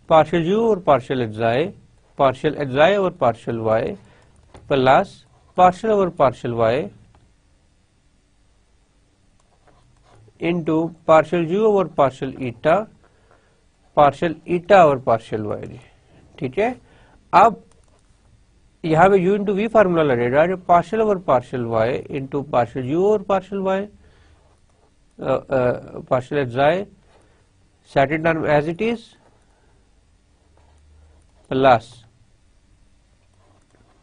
partial u और partial xi partial xi over partial y plus partial over partial y into partial u over partial eta over partial y। ठीक है, अब यहाँ पे u into v फार्मूला लगेगा जो partial over partial y into partial u over partial y partial xi second term as it is plus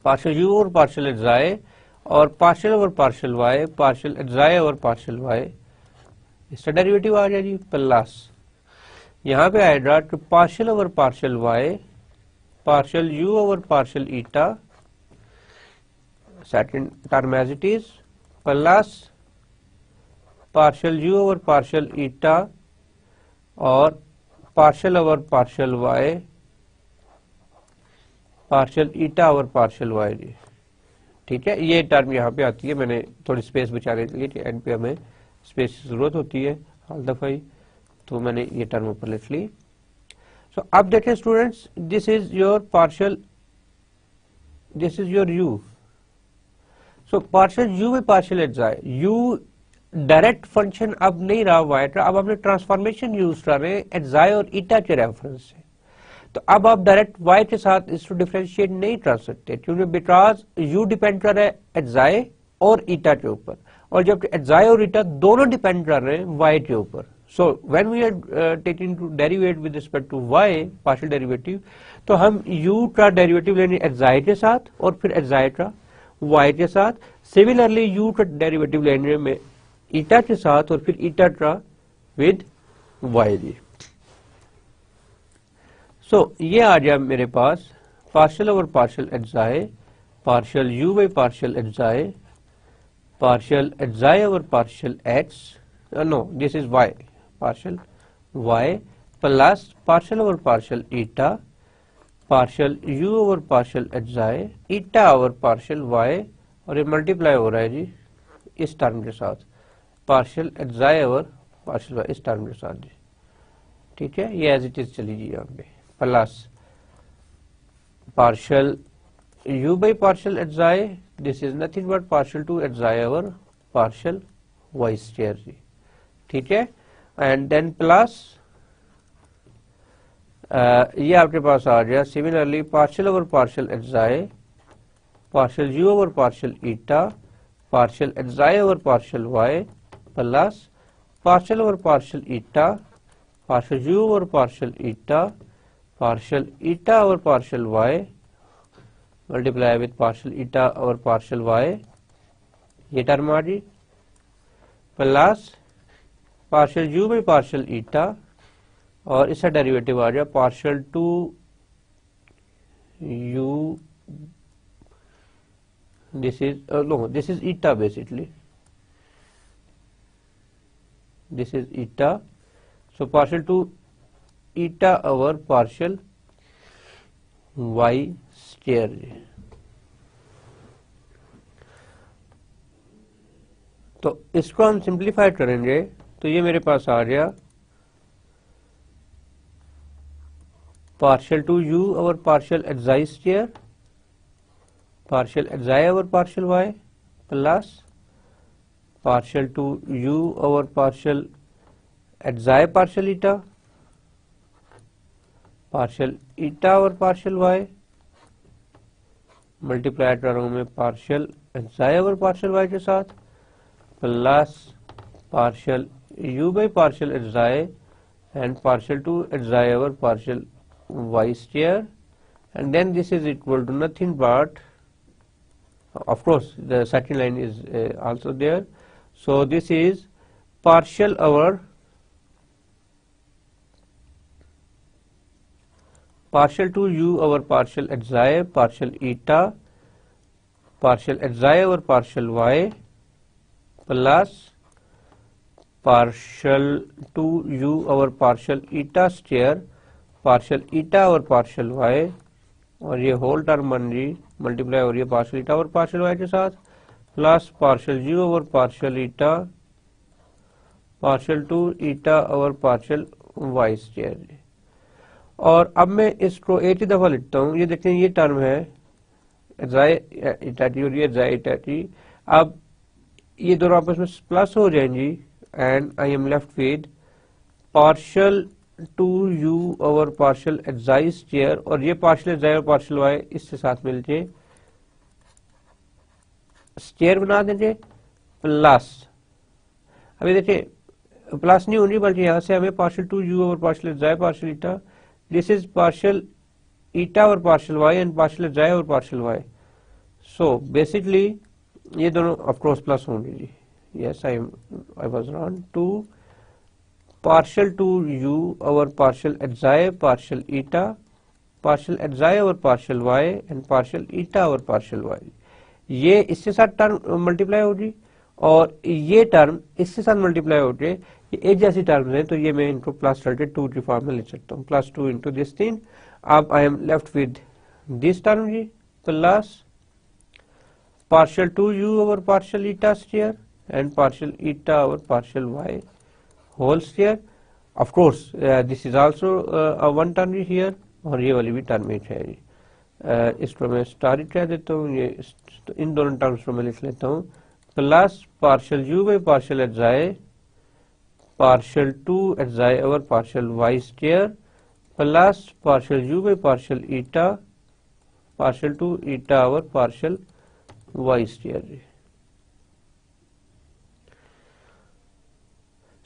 partial u और partial xi और partial over partial y partial xi और partial y इसका derivative आ जाएगी, plus यहाँ पे आएगा तो partial over partial y partial u over partial eta second term as it is plus partial u over partial eta और partial over partial y partial eta और पार्शियल y जी। ठीक है, ये टर्म यहाँ पे आती है, मैंने थोड़ी स्पेस बचाने के लिए एंड पे हमें स्पेस की जरूरत होती है हर दफा ही, तो मैंने ये टर्म ऊपर लिख ली। सो अब देखिए students, this is your partial, this is your u। So partial u by partial xi, u direct function अब नहीं रहा y का, अब हमने ट्रांसफॉर्मेशन यूज कर रहे हैं xi और ईटा के रेफरेंस से, तो अब आप डायरेक्ट y के साथ इसको डिफरेंशिएट नहीं कर सकते, क्योंकि बिकॉज u डिपेंड कर रहा है xi और ईटा के ऊपर, और जब xi और ईटा दोनों डिपेंड कर रहे हैं y के ऊपर। So when we are taking to derivate with respect to y partial derivative, तो हम u का डेरिवेटिव लेंगे xi के साथ और फिर xi का y के साथ, सिमिलरली u का डेरिवेटिव लेंगे में ईटा के साथ और फिर ईटा का विद y जी। सो ये आ गया मेरे पास partial over partial xi partial u by partial xi partial xi over partial x, no this is y partial y plus partial over partial eta partial u over partial xi eta over partial y, और ये multiply हो रहा है जी इस term के साथ partial xi over partial y इस term के साथ जी। ठीक है, ये एज इट इज चली जी यहाँ पे, plus partial u by partial xi this is nothing but partial two xi over partial Y square जी, ठीक है। एंड देन प्लस ये आपके पास आ गया similarly partial over partial xi, partial you over partial eta, partial xi over partial Y plus partial over partial eta, partial you over partial eta, partial eta over partial y multiply with partial eta over partial y, ये term आ गई, plus partial you by partial eta और इसका derivative आ गया partial two u, this is eta basically, this is eta, so partial two eta over partial Y square. तो इसको हम सिंप्लीफाई करेंगे तो ये मेरे पास आ गया partial two you over partial xi square, partial xi over partial Y plus partial two you over partial xi partial eta, partial eta over partial y multiply कर रहा हूं मैं partial xi over partial Y के साथ plus partial you by partial xi and partial two xi over partial y square, and then this is equal to nothing but, of course the second line is also there, so this is partial over partial to u over partial xi partial eta partial xi over partial y plus partial to u over partial eta square partial eta और partial Y, और ये whole term बन रही multiply हो रही है partial eta और partial Y के साथ plus partial you over partial eta, partial two eta और पार्शियल वाई स्क्वायर। और अब मैं इसको एक ही दफा लिखता हूँ, ये देखते हैं ये टर्म है एक्साई ईटा टी और ये एक्साई ईटा टी, अब ये दोनों आपस में प्लस हो जाएंगी and I am left with partial two you over partial xi square, और ये पार्शियल एक्साई और पार्शियल वाई इसके साथ मिलके स्क्वायर बना देंगे प्लस, अभी देखिए प्लस नहीं होनी बल्कि यहां से हमें partial two you over partial xi partial eta, this is partial eta और partial Y and partial xi और पार्शियल वाई, सो बेसिकली ये दोनों ऑफ कोर्स प्लस होंगे जी, yes I was wrong, two partial to u over partial xi partial eta, partial xi over partial y and partial eta over partial y, ये इसके साथ term multiply होगी और ये टर्म इसके साथ मल्टीप्लाई होगी, ये एक जैसी टर्म्स है तो ये मैं इनको प्लस करके 2 की फॉर्म में लिख सकता हूँ, प्लस 2 इंटू दिस थिंग। अब I am left with this term जी plus partial two you over partial eta square and partial eta over partial Y whole square, of course this is also one term here, और ये वाली भी term है जी, इसको मैं star कह देता हूँ, ये तो इन दोनों टर्म्स को मैं लिख लेता हूँ plus partial you by partial xi partial two xi over partial Y square plus partial you by partial eta partial two eta over partial Y square.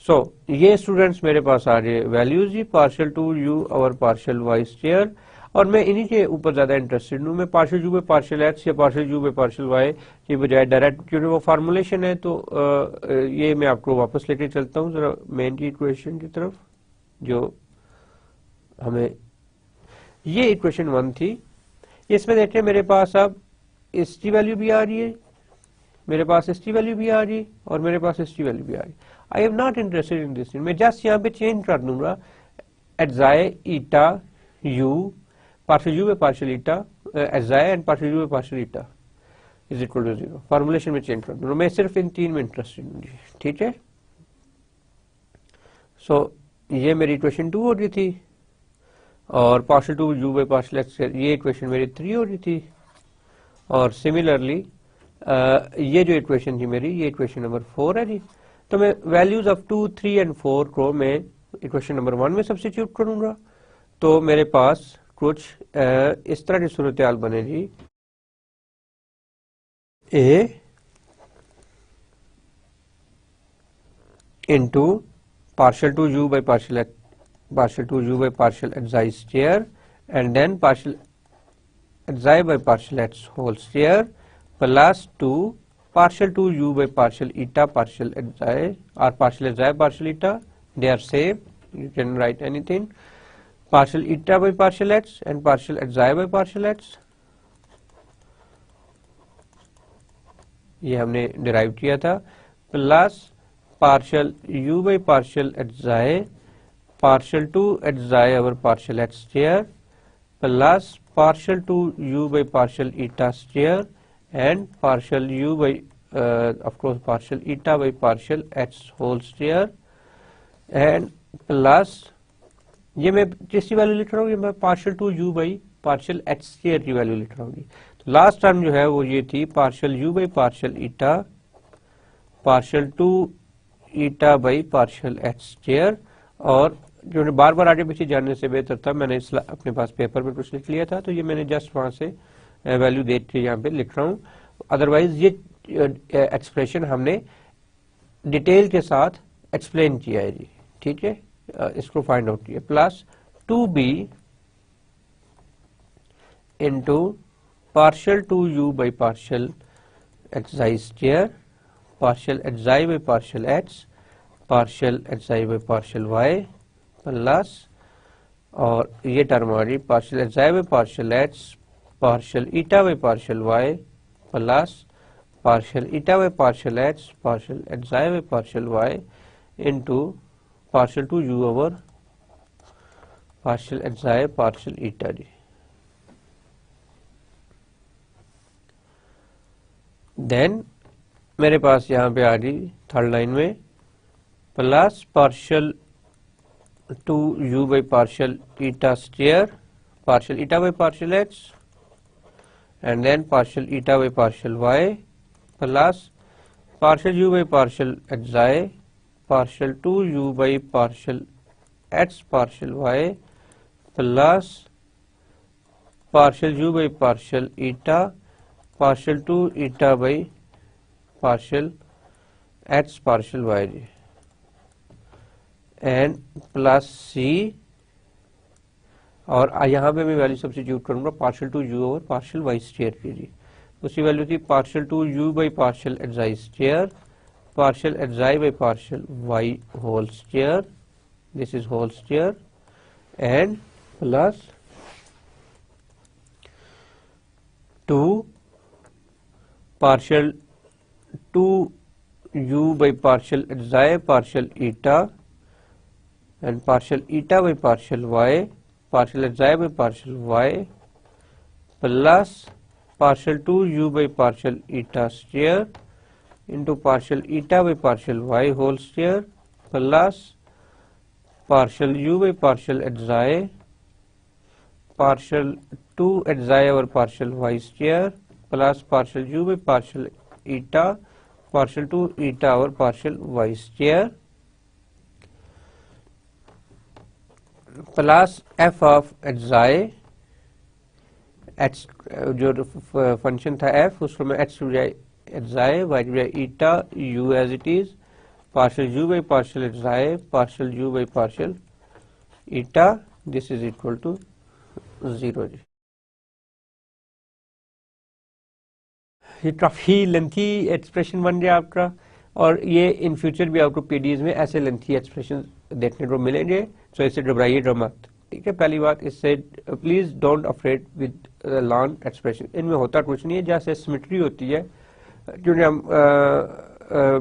So ये स्टूडेंट्स मेरे पास आ रहे वैल्यूज जी पार्शियल टू यू और partial Y square, और मैं इन्हीं के ऊपर ज्यादा इंटरेस्टेड हूँ, मैं partial you by partial x या partial you by partial y की बजाय डायरेक्ट, क्योंकि वो फार्मूलेशन है तो ये मैं आपको वापस लेके चलता हूँ जरा मेन की इक्वेशन की तरफ, जो हमें ये इक्वेशन 1 थी, इसमें देखिए मेरे पास अब इसकी वैल्यू भी आ रही है, मेरे पास इसकी वैल्यू भी आ रही और मेरे पास इसकी वैल्यू भी आ रही। I am not interested in this, मैं जस्ट यहाँ पे चेंज कर दूंगा xi eta u partial you by partial eta xi and partial you by partial eta is equal to 0, formulation में चेंज कर दूंगा, मैं सिर्फ इन 3 में इंटरेस्टेड हूँ, ठीक है। सो ये मेरी इक्वेशन 2 हो रही थी और partial two you by partial x ये इक्वेशन मेरी 3 हो रही थी, और सिमिलरली ये जो इक्वेशन थी मेरी, ये इक्वेशन नंबर 4 है जी। तो मैं वैल्यूज ऑफ 2, 3 एंड 4 को मैं इक्वेशन नंबर 1 में सब्स्टिट्यूट करूंगा। तो मेरे पास कुछ इस तरह की सूरत हाल बनेगी, ए into partial to u by partial to u by partial xi square and then partial xi by partial x whole square plus 2 partial to u by partial eta partial xi or partial xi partial eta, they are same, you can write anything, partial eta by partial x and partial xi by partial x, ये हमने derive किया था, plus partial u by partial xi partial to xi over partial x square plus partial to u by partial eta square and partial u by of course partial eta by partial x whole square and plus ये मैं किसकी value लिख रहा हूँ, ये मैं partial to u by partial x square की value लिख रहा हूँ। तो लास्ट टर्म जो है वो ये थी partial u by partial eta partial to eta by partial H square, और जो बार बार आगे पीछे जानने से बेहतर था, मैंने अपने पास पेपर में कुछ लिख लिया था, तो ये मैंने जस्ट वहां से वैल्यू देख के यहाँ पे लिख रहा हूँ। अदरवाइज ये एक्सप्रेशन हमने डिटेल के साथ एक्सप्लेन किया है जी, ठीक है, इसको फाइंड आउट किया। Plus 2b into partial two u by partial xi square partial xi by partial x partial xi by partial y plus, और ये टर्म आ रही partial xi by partial x partial eta by partial y plus partial eta by partial x partial xi by partial y into partial to u over partial xi partial eta ji. Then मेरे पास यहाँ पे आ गई third line में plus partial two u by partial eta square partial eta by partial x and then partial eta by partial y plus partial u by partial xi partial 2u by partial x partial y plus partial u by partial eta partial 2 eta by partial x partial y and plus c, और यहाँ पे मैं value substitute करूंगा partial two u over partial y square की जी। उसकी value थी partial two u by partial xi square partial xi by partial y whole square, this is whole square and plus 2 partial 2u by partial xi partial eta and partial eta by partial y partial xi by partial y plus partial 2u by partial eta square into partial eta by partial y whole square plus partial u by partial xi partial 2 xi over partial y square plus partial u by partial eta partial 2 eta over partial y square plus f of xi, x जो function था f उसको मैं x xi y eta u as it is partial u by partial xi partial u by partial eta, this is equal to 0 जी। ये काफी lengthy expression बन गया आपका, और ये इन फ्यूचर भी आपको पीडीएस में ऐसे लेंथी एक्सप्रेशन देखने को मिलेंगे, तो इससे घबराइएगा मत, ठीक है। पहली बात, इससे please don't afraid with long expression, इनमें होता कुछ नहीं है, जैसे सिमेट्री होती है, क्योंकि हम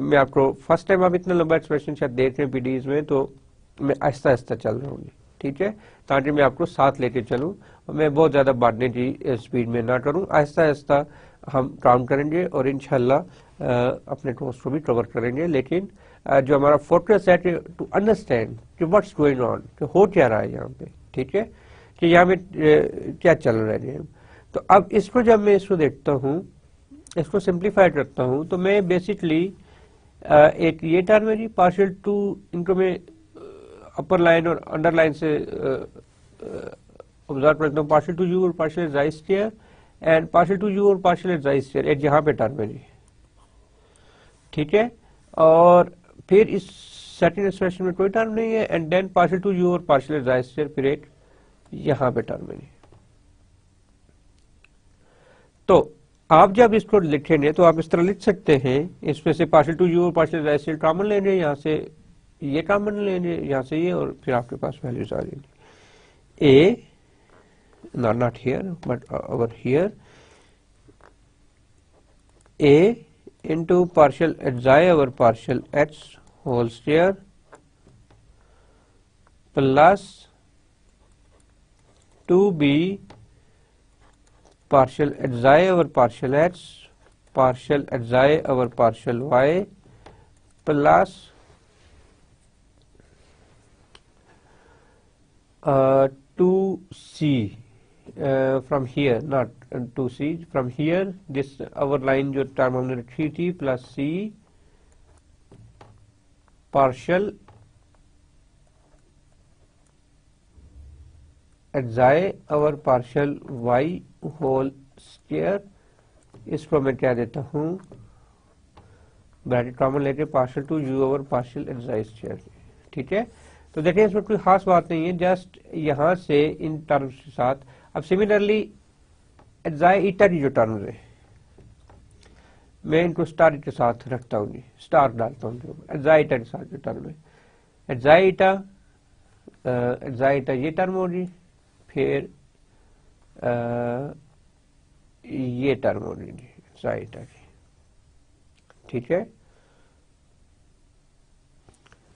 मैं आपको फर्स्ट टाइम आप इतना लंबा एक्सप्रेशन शायद देख रहे हैं पीडीएस में, तो मैं आहिस्ता आहिस्ता चल रहा हूँ, ठीक है, ताकि मैं आपको साथ लेके चलूँ और मैं बहुत ज्यादा बढ़ने की स्पीड में ना करूँ, आहिस्ता आहिस्ता हम काउंट करेंगे और इंशाल्लाह अपने कोर्स को भी कवर करेंगे। लेकिन जो हमारा फोकस है टू अंडरस्टैंड कि व्हाट्स गोइंग ऑन, कि हो क्या रहा है यहाँ पे, ठीक है, कि यहाँ पे क्या चल रहा है। तो अब इसको जब मैं इसको देखता हूँ इसको सिंप्लीफाइड रखता हूं तो मैं बेसिकली एक ये टर्म है जी पार्शियल टू, इनको मैं अपर लाइन और अंडर लाइन से ऑब्जर्व करता हूँ, पार्शियल टू यू और partial H square and partial two u और पार्शियल एच स्क्वायर, एक यहाँ पे टर्म है जी, ठीक है। और फिर इस सेकंड एक्सप्रेशन में कोई टर्म नहीं है and then partial two u और पार्शियल एच स्क्वायर, फिर एक यहाँ पे टर्म है जी। तो आप जब इसको लिखेंगे तो आप इस तरह लिख सकते हैं, इसमें से पार्शियल टू यू और पार्शियल एच स्क्वायर कॉमन लेंगे, यहाँ से ये कॉमन लेंगे, यहाँ से ये, और फिर आपके पास वैल्यूज आ जाएंगी। ए not here but over here, a into partial xi over partial h whole square plus 2b partial xi over partial h partial xi over partial y plus 2c from here, not 2c, from here this our line जो term हमने रखी थी plus c partial xi over partial y whole square, इसको मैं क्या देता हूँ bracket common लेके partial two you over partial xi square, ठीक है। तो देखिए इसमें कोई खास बात नहीं है, जस्ट यहाँ से इन टर्म्स के साथ। अब सिमिलरली xi ईटा की जो टर्म्स है मैं इनको स्टार के साथ रखता हूँ जी, स्टार डालता हूँ xi ईटा के साथ जो टर्म है xi ईटा ये टर्म होगी, फिर ये टर्म होगी जी xi ईटा की, ठीक है।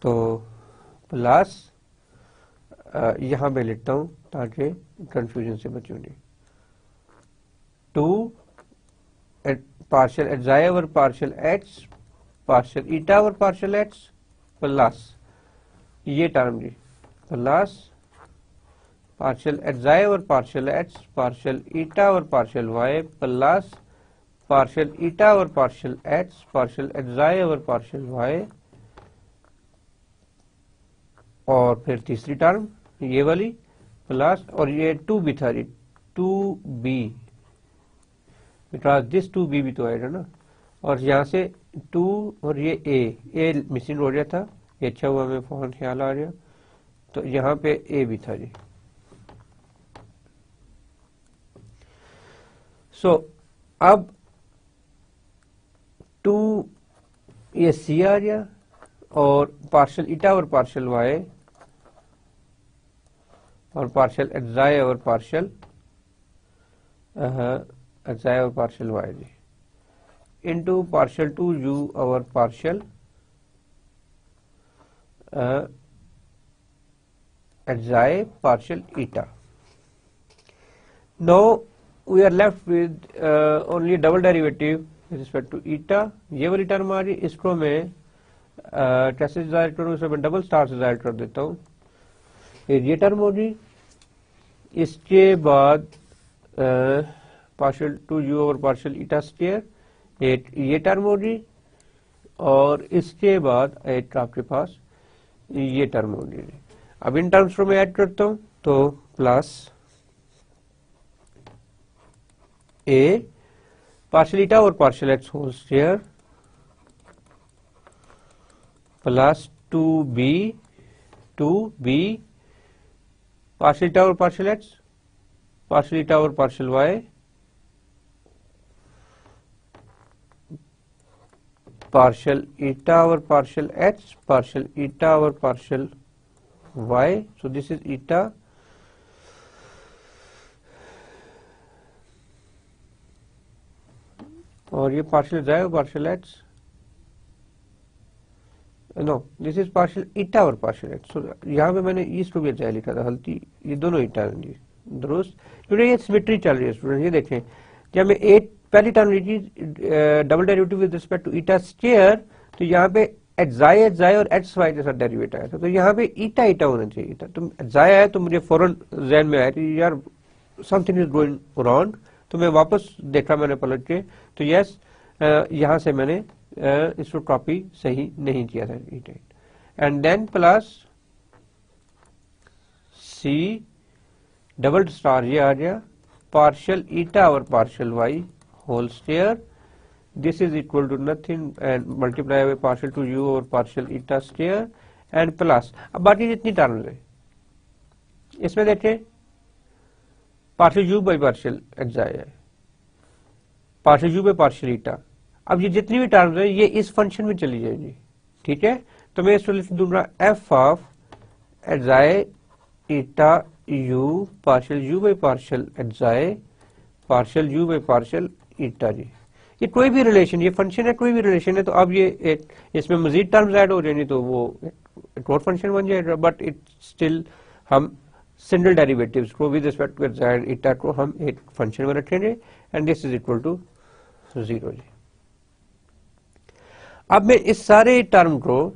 तो प्लस यहां पे लिखता हूं ताकि कंफ्यूजन से बचूंगी, 2 partial xi over partial h partial eta over partial h plus ये टर्म जी plus partial xi over partial h partial eta over partial y plus partial eta over partial h partial xi over partial y, और फिर तीसरी term ये वाली plus, और ये 2b था जी 2b, बिकॉज दिस 2b भी तो आएगा ना, और यहाँ से 2 और ये a मिसिंग हो गया था, ये अच्छा हुआ मैं फोन ख्याल आ गया, तो यहाँ पे a भी था जी। सो अब 2 ये c आ गया और पार्शियल ईटा और पार्शियल y और पार्शियल xi और पार्शियल xi और पार्शियल y जी इनटू पार्शियल टू u और partial xi partial eta. Now we are left with only double derivative with respect to eta, ये वाली टर्म आ रही, इसको मैं कैसे जाहिर करूँ, इसे मैं डबल स्टार से जाहिर कर देता हूँ, ये टर्म होगी, इसके बाद partial two you over partial eta square, ये टर्म होगी, और इसके बाद एक आपके पास ये टर्म होगी। अब इन टर्म्स को मैं ऐड करता हूँ तो प्लस a पार्शियल ईटा और partial x whole square plus 2b partial eta और पार्शियल x पार्शियल ईटा और पार्शियल y पार्शियल ईटा और पार्शियल h पार्शियल ईटा और partial y, so this is eta, और ये पार्शियल xi और partial h, no this is partial eta और partial h, सो यहाँ पे मैंने इसको भी xi लिखा था हल्की, ये दोनों ईटा हैं जी दुरुस्त, क्योंकि ये सिमेट्री चल रही है स्टूडेंट। ये देखें जब मैं पहली टर्म लिखी double derivative with respect to eta square, तो यहाँ पे xi और xy के साथ डेरिवेटिव आया था, तो यहाँ पे ईटा ईटा होना चाहिए था, तो xi आया तो मुझे फौरन ज़हन में आया कि यार समथिंग इज गोइंग रॉन्ग, तो मैं वापस देखा मैंने पलट के, तो यस यहाँ से मैंने इसको कॉपी सही नहीं किया था E10 and then plus C double star ये आ गया पार्शियल ईटा और partial Y whole square this is equal to nothing and multiply by partial two u और partial eta square and plus अब बाकी जितनी टर्म्स है इसमें देखें partial you by partial xi है partial you by partial eta. अब ये जितनी भी टर्म्स है ये इस फंक्शन में चली जाएगी, ठीक है। तो मैं इसको लिख दूंगा f of xi eta u partial you by partial xi partial you by partial eta जी। ये कोई भी रिलेशन, ये फंक्शन है कोई भी रिलेशन है, तो अब ये एक इसमें मजीद टर्म्स ऐड हो जाएंगी तो वो एक और फंक्शन बन जाएगा, बट इट स्टिल हम सिंगल डेरिवेटिव्स को with respect to xi and eta को हम एक फंक्शन में रखेंगे and this is equal to 0 जी। अब मैं इस सारे टर्म को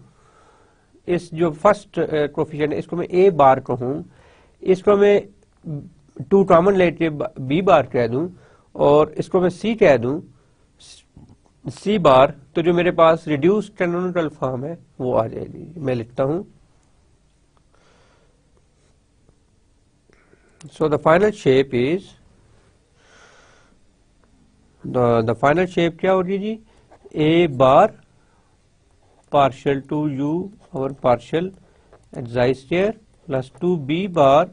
इस जो फर्स्ट कोफिशिएंट है इसको मैं ए बार कहूं, इसको मैं 2 कॉमन लेके बी बार कह दूं और इसको मैं सी कह दूं सी बार, तो जो मेरे पास रिड्यूस्ड कैनोनिकल फॉर्म है वो आ जाएगी। मैं लिखता हूं so the final shape is the final shape क्या होगी जी ए बार partial to u over partial xi square plus 2b bar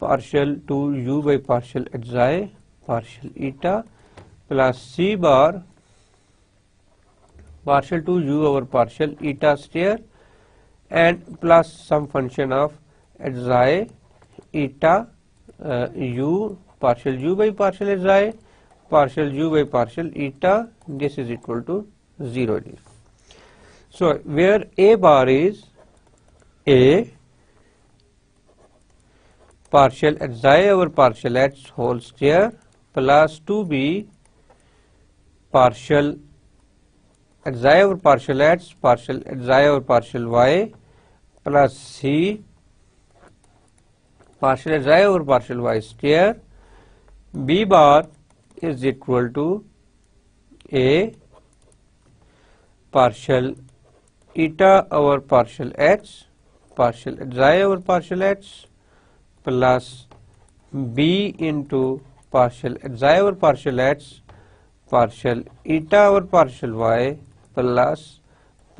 partial to u by partial xi partial eta plus c bar partial to u over partial eta square and plus some function of xi eta u partial u by partial xi partial u by partial eta this is equal to 0. So where a bar is a partial xi over partial x whole square plus 2b partial xi over partial x partial xi over partial y plus c partial xi over partial y square b bar is equal to a partial eta over partial x partial xi over partial x plus b into partial xi over partial x partial eta over partial y plus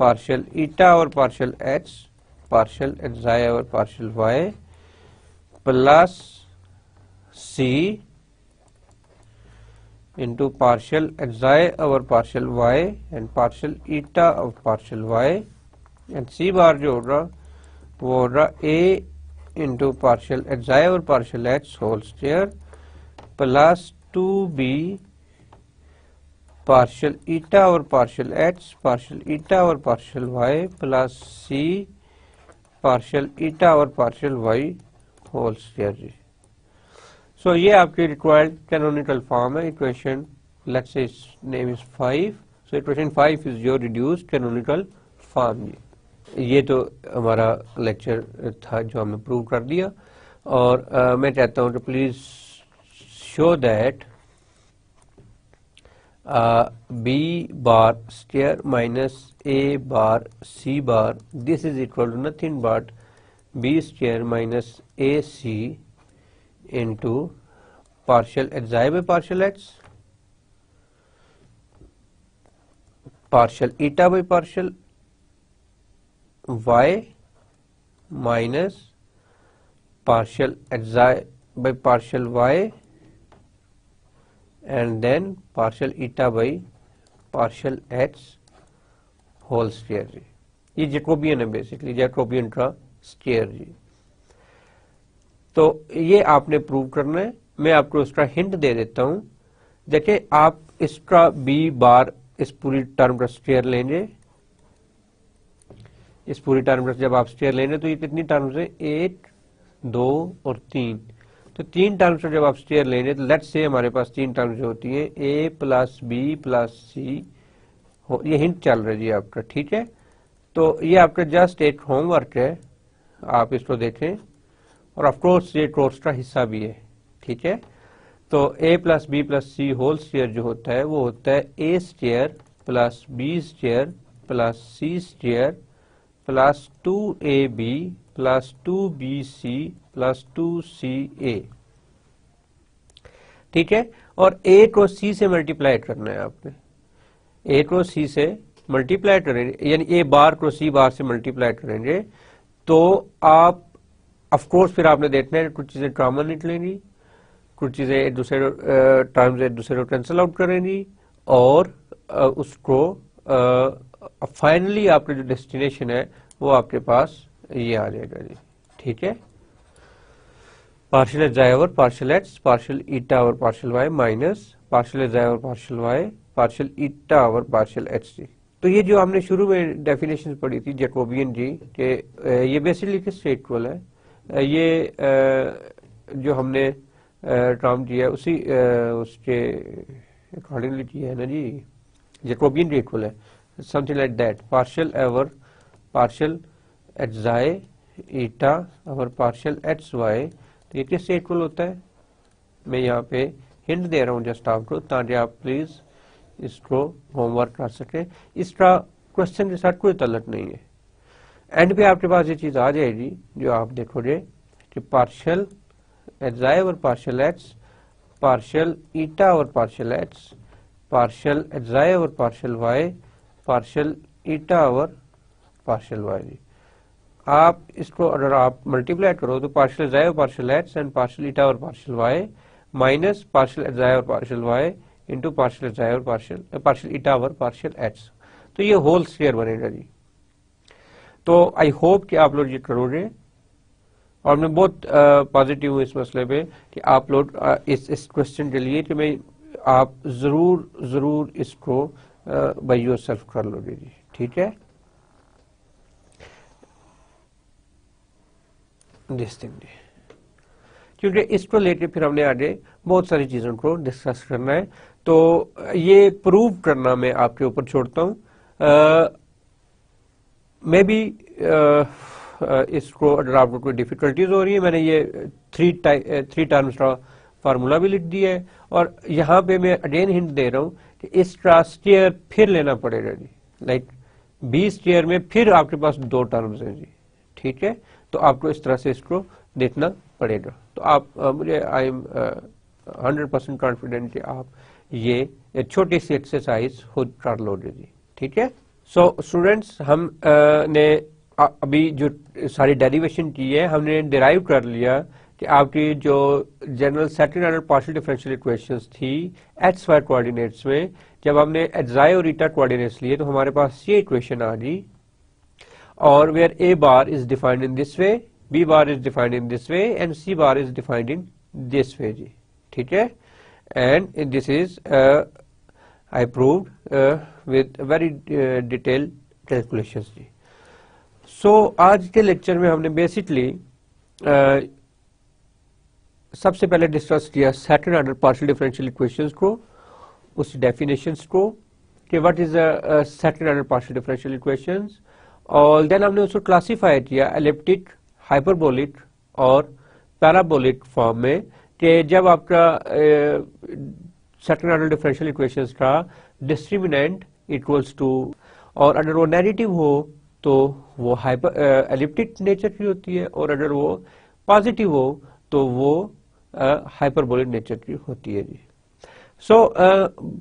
partial eta over partial x partial xi over partial y plus c into partial xi over partial y and partial eta of partial y and c bar जो होगा वो होगा a into partial xi over partial x whole square plus 2b partial eta over partial x partial eta over partial y plus c partial eta over partial y whole square ji. So ये आपकी required canonical form है equation, let's say its name is 5, so equation 5 is your reduced canonical form जी। ये तो हमारा lecture था जो हमने prove कर दिया और मैं चाहता हूँ कि please show that b bar square minus a bar c bar this is equal to nothing but b square minus ac into partial xi by partial x partial eta by partial y minus partial xi by partial y and then partial eta by partial x whole square जी। ये Jacobian है basically, Jacobian का square जी। तो ये आपने prove करना है, मैं आपको उसका हिंट दे देता हूं। देखिए आप इसका बी बार इस पूरी टर्म का स्क्वायर लेंगे, इस पूरी टर्म का जब आप स्क्वायर लेंगे तो ये कितनी टर्म्स है 1 2 और 3, तो 3 टर्म्स का जब आप स्क्वायर लेंगे तो लेट्स से हमारे पास 3 टर्म्स जो होती है a प्लस बी प्लस सी, ये हिंट चल रहा है जी आपका, ठीक है। तो ये आपका जस्ट एक होमवर्क है, आप इसको देखें और ऑफ कोर्स ये कोर्स का हिस्सा भी है, ठीक है। तो a plus b plus c whole square जो होता है वो होता है a square plus b square plus c square plus 2ab plus 2bc plus 2ca। ठीक है, और a को c से मल्टीप्लाई करना है आपने, a को c से मल्टीप्लाई करेंगे यानी a बार को c बार से मल्टीप्लाई करेंगे तो आप ऑफ कोर्स फिर आपने देखना है कुछ चीजें कॉमन निकलेंगी, कुछ चीजें एक दूसरे टर्म्स एक दूसरे को कैंसिल आउट करेंगी और उसको फाइनली आपका जो डेस्टिनेशन है वो आपके पास ये आ जाएगा जी। ठीक है, पार्शियल एच जाए over partial x partial eta over partial Y minus partial h जाए over partial Y partial eta over partial x जी। तो ये जो हमने शुरू में डेफिनेशन पढ़ी थी जैकोबियन जी के, ये बेसिकली किससे इक्वल है, ये जो हमने टर्म दिया उसी उसके अकॉर्डिंगली दिया है ना जी, जैकोबियन जी इक्वल है something like that, partial over partial h जाए ईटा ओवर पार्शियल एक्स वाई। तो ये किससे इक्वल होता है, मैं यहाँ पे हिंट दे रहा हूँ जस्ट आपको ताकि आप प्लीज इसको होमवर्क कर सके। इसका क्वेश्चन के साथ कोई ताल्लुक नहीं है, एंड पे आपके पास ये चीज आ जाएगी जो आप देखोगे कि partial H I over partial x partial eta over partial x partial H I over partial Y partial eta over partial Y. आप इसको अगर आप मल्टीप्लाई करो तो partial H I over partial x and partial eta over partial Y minus partial H I over partial Y into partial H I over partial eta over partial X. तो ये whole square बनेगा जी। तो आई hope कि आप लोग ये करोगे और मैं बहुत पॉजिटिव हूँ इस मसले पे कि आप लोग इस क्वेश्चन के लिए कि मैं आप जरूर इसको बाय योरसेल्फ कर लोगे जी। ठीक है, दिस थिंग जी, क्योंकि इसको लेके फिर हमने आगे बहुत सारी चीजों को डिस्कस करना है। तो ये प्रूव करना मैं आपके ऊपर छोड़ता हूँ। मे बी इसको अगर आपको कोई डिफिकल्टीज हो रही है, मैंने ये थ्री टर्म्स का फार्मूला भी लिख दिया है और यहाँ पे मैं अगेन हिंट दे रहा हूँ कि इसका स्क्वायर फिर लेना पड़ेगा जी, लाइक बी स्क्वायर में फिर आपके पास दो टर्म्स हैं जी। ठीक है, तो आपको इस तरह से इसको देखना पड़ेगा। तो आप मुझे आई एम 100% कॉन्फिडेंट कि आप ये छोटी सी एक्सरसाइज खुद कर लोगे जी। ठीक है, सो स्टूडेंट्स हम ने अभी जो सारी डेरिवेशन की है हमने डिराइव कर लिया कि आपकी जो general second order partial differential equations थी एक्स वाई कोऑर्डिनेट्स में, जब हमने एक्स और ईटा कोऑर्डिनेट्स लिए तो हमारे पास ये इक्वेशन आ गई, और where a bar is defined in this way, b bar is defined in this way and c bar is defined in this way जी। ठीक है, and this is I proved with very detailed calculations जी। So आज के lecture में हमने basically सबसे पहले डिस्कस किया second order partial differential equations को, उस डेफिनेशंस को कि what is a second order partial differential equations, और देन हमने उसको क्लासिफाई किया एलिप्टिक, हाइपरबोलिक और पैराबोलिक फॉर्म में, कि जब आपका सेकंड ऑर्डर डिफरेंशियल इक्वेशंस का डिस्क्रिमिनेंट इक्वल्स टू, और अगर वो नेगेटिव हो तो वो हाइपर एलिप्टिक नेचर की होती है, और अगर वो पॉजिटिव हो तो वो हाइपरबोलिक नेचर की होती है जी। सो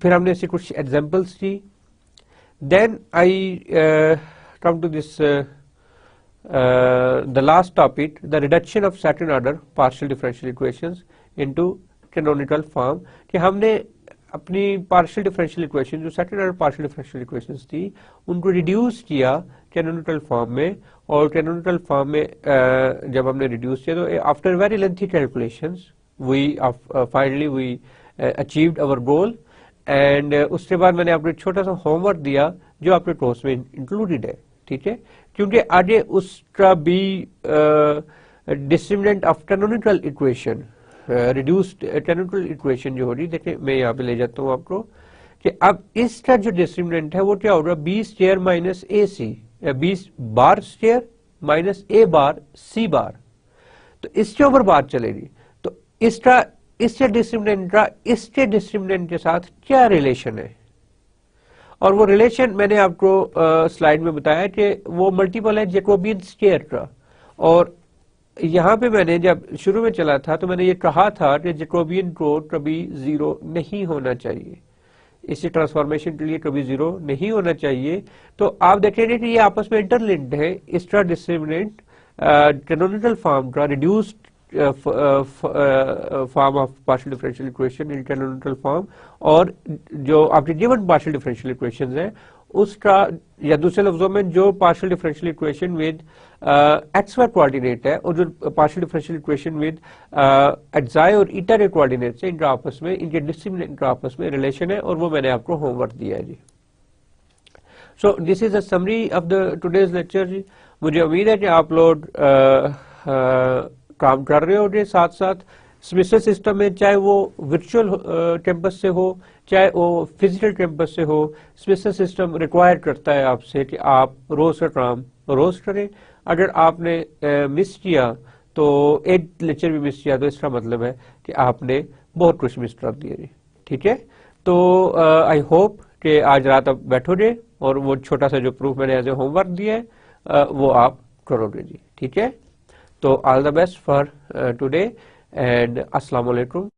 फिर हमने ऐसे कुछ एग्जांपल्स की, then I come to this the last topic, the reduction of second order partial differential equations into canonical form, कि हमने अपनी पार्शियल डिफरेंशियल इक्वेशन जो second order partial differential equations थी उनको रिड्यूस किया कैनोनिकल फॉर्म में, और कैनोनिकल फॉर्म में जब हमने रिड्यूस किया तो after very lengthy calculations we finally we achieved our goal, and उसके बाद मैंने आपको एक छोटा सा होमवर्क दिया जो आपके कोर्स में इंक्लूडेड है। ठीक है, क्योंकि आगे उसका भी discriminant of canonical equation, reduced canonical equation जो हो रही, देखिए मैं यहाँ पे ले जाता हूँ आपको कि अब इसका जो डिस्क्रिमिनेंट है वो क्या होगा, बी स्क्वायर माइनस ए सी, बी बार स्क्वायर माइनस ए बार सी बार, तो इसके ऊपर बात चलेगी। तो इसका स्टेट डिस्क्रिमिनेंट का स्टेट डिस्क्रिमिनेंट के साथ क्या रिलेशन है, और वो रिलेशन मैंने आपको स्लाइड में बताया कि वो मल्टीपल है जैकोबियन स्टेट का। और यहाँ पे मैंने जब शुरू में चला था तो मैंने ये कहा था कि जैकोबियन को कभी जीरो नहीं होना चाहिए, इसी ट्रांसफॉर्मेशन के लिए कभी जीरो नहीं होना चाहिए। तो आप देखेंगे कि ये आपस में इंटरलिंक्ड है, एक्स्ट्रा डिस्क्रिमिनेंट कैनोनिकल फॉर्म का reduced form of partial differential equation in canonical form, और जो आपके गिवन पार्शियल डिफरेंशियल इक्वेशन है उसका, या दूसरे लफ्जों में जो partial differential equation with X Y coordinate है और जो partial differential equation with xi और ईटा के कोऑर्डिनेट है, इनका आपस में, इनके डिस्क्रिमिनेंट का आपस में रिलेशन है, और वो मैंने आपको होमवर्क दिया है जी। So this is a summary of the today's lecture जी। मुझे उम्मीद है कि आप लोग काम कर रहे होंगे साथ साथ सेमेस्टर सिस्टम में, चाहे वो वर्चुअल कैंपस से हो चाहे वो फिजिकल कैंपस से हो। सेमेस्टर सिस्टम रिक्वायर करता है आपसे कि आप रोज का काम रोज करें। अगर आपने मिस किया तो एक लेक्चर भी मिस किया तो इसका मतलब है कि आपने बहुत कुछ मिस कर दिया जी। ठीक है, तो आई होप कि आज रात आप बैठोगे और वो छोटा सा जो प्रूफ मैंने एज ए होमवर्क दिया है वो आप करोगे जी। ठीक है, तो all the best for today and अस्सलाम वालेकुम।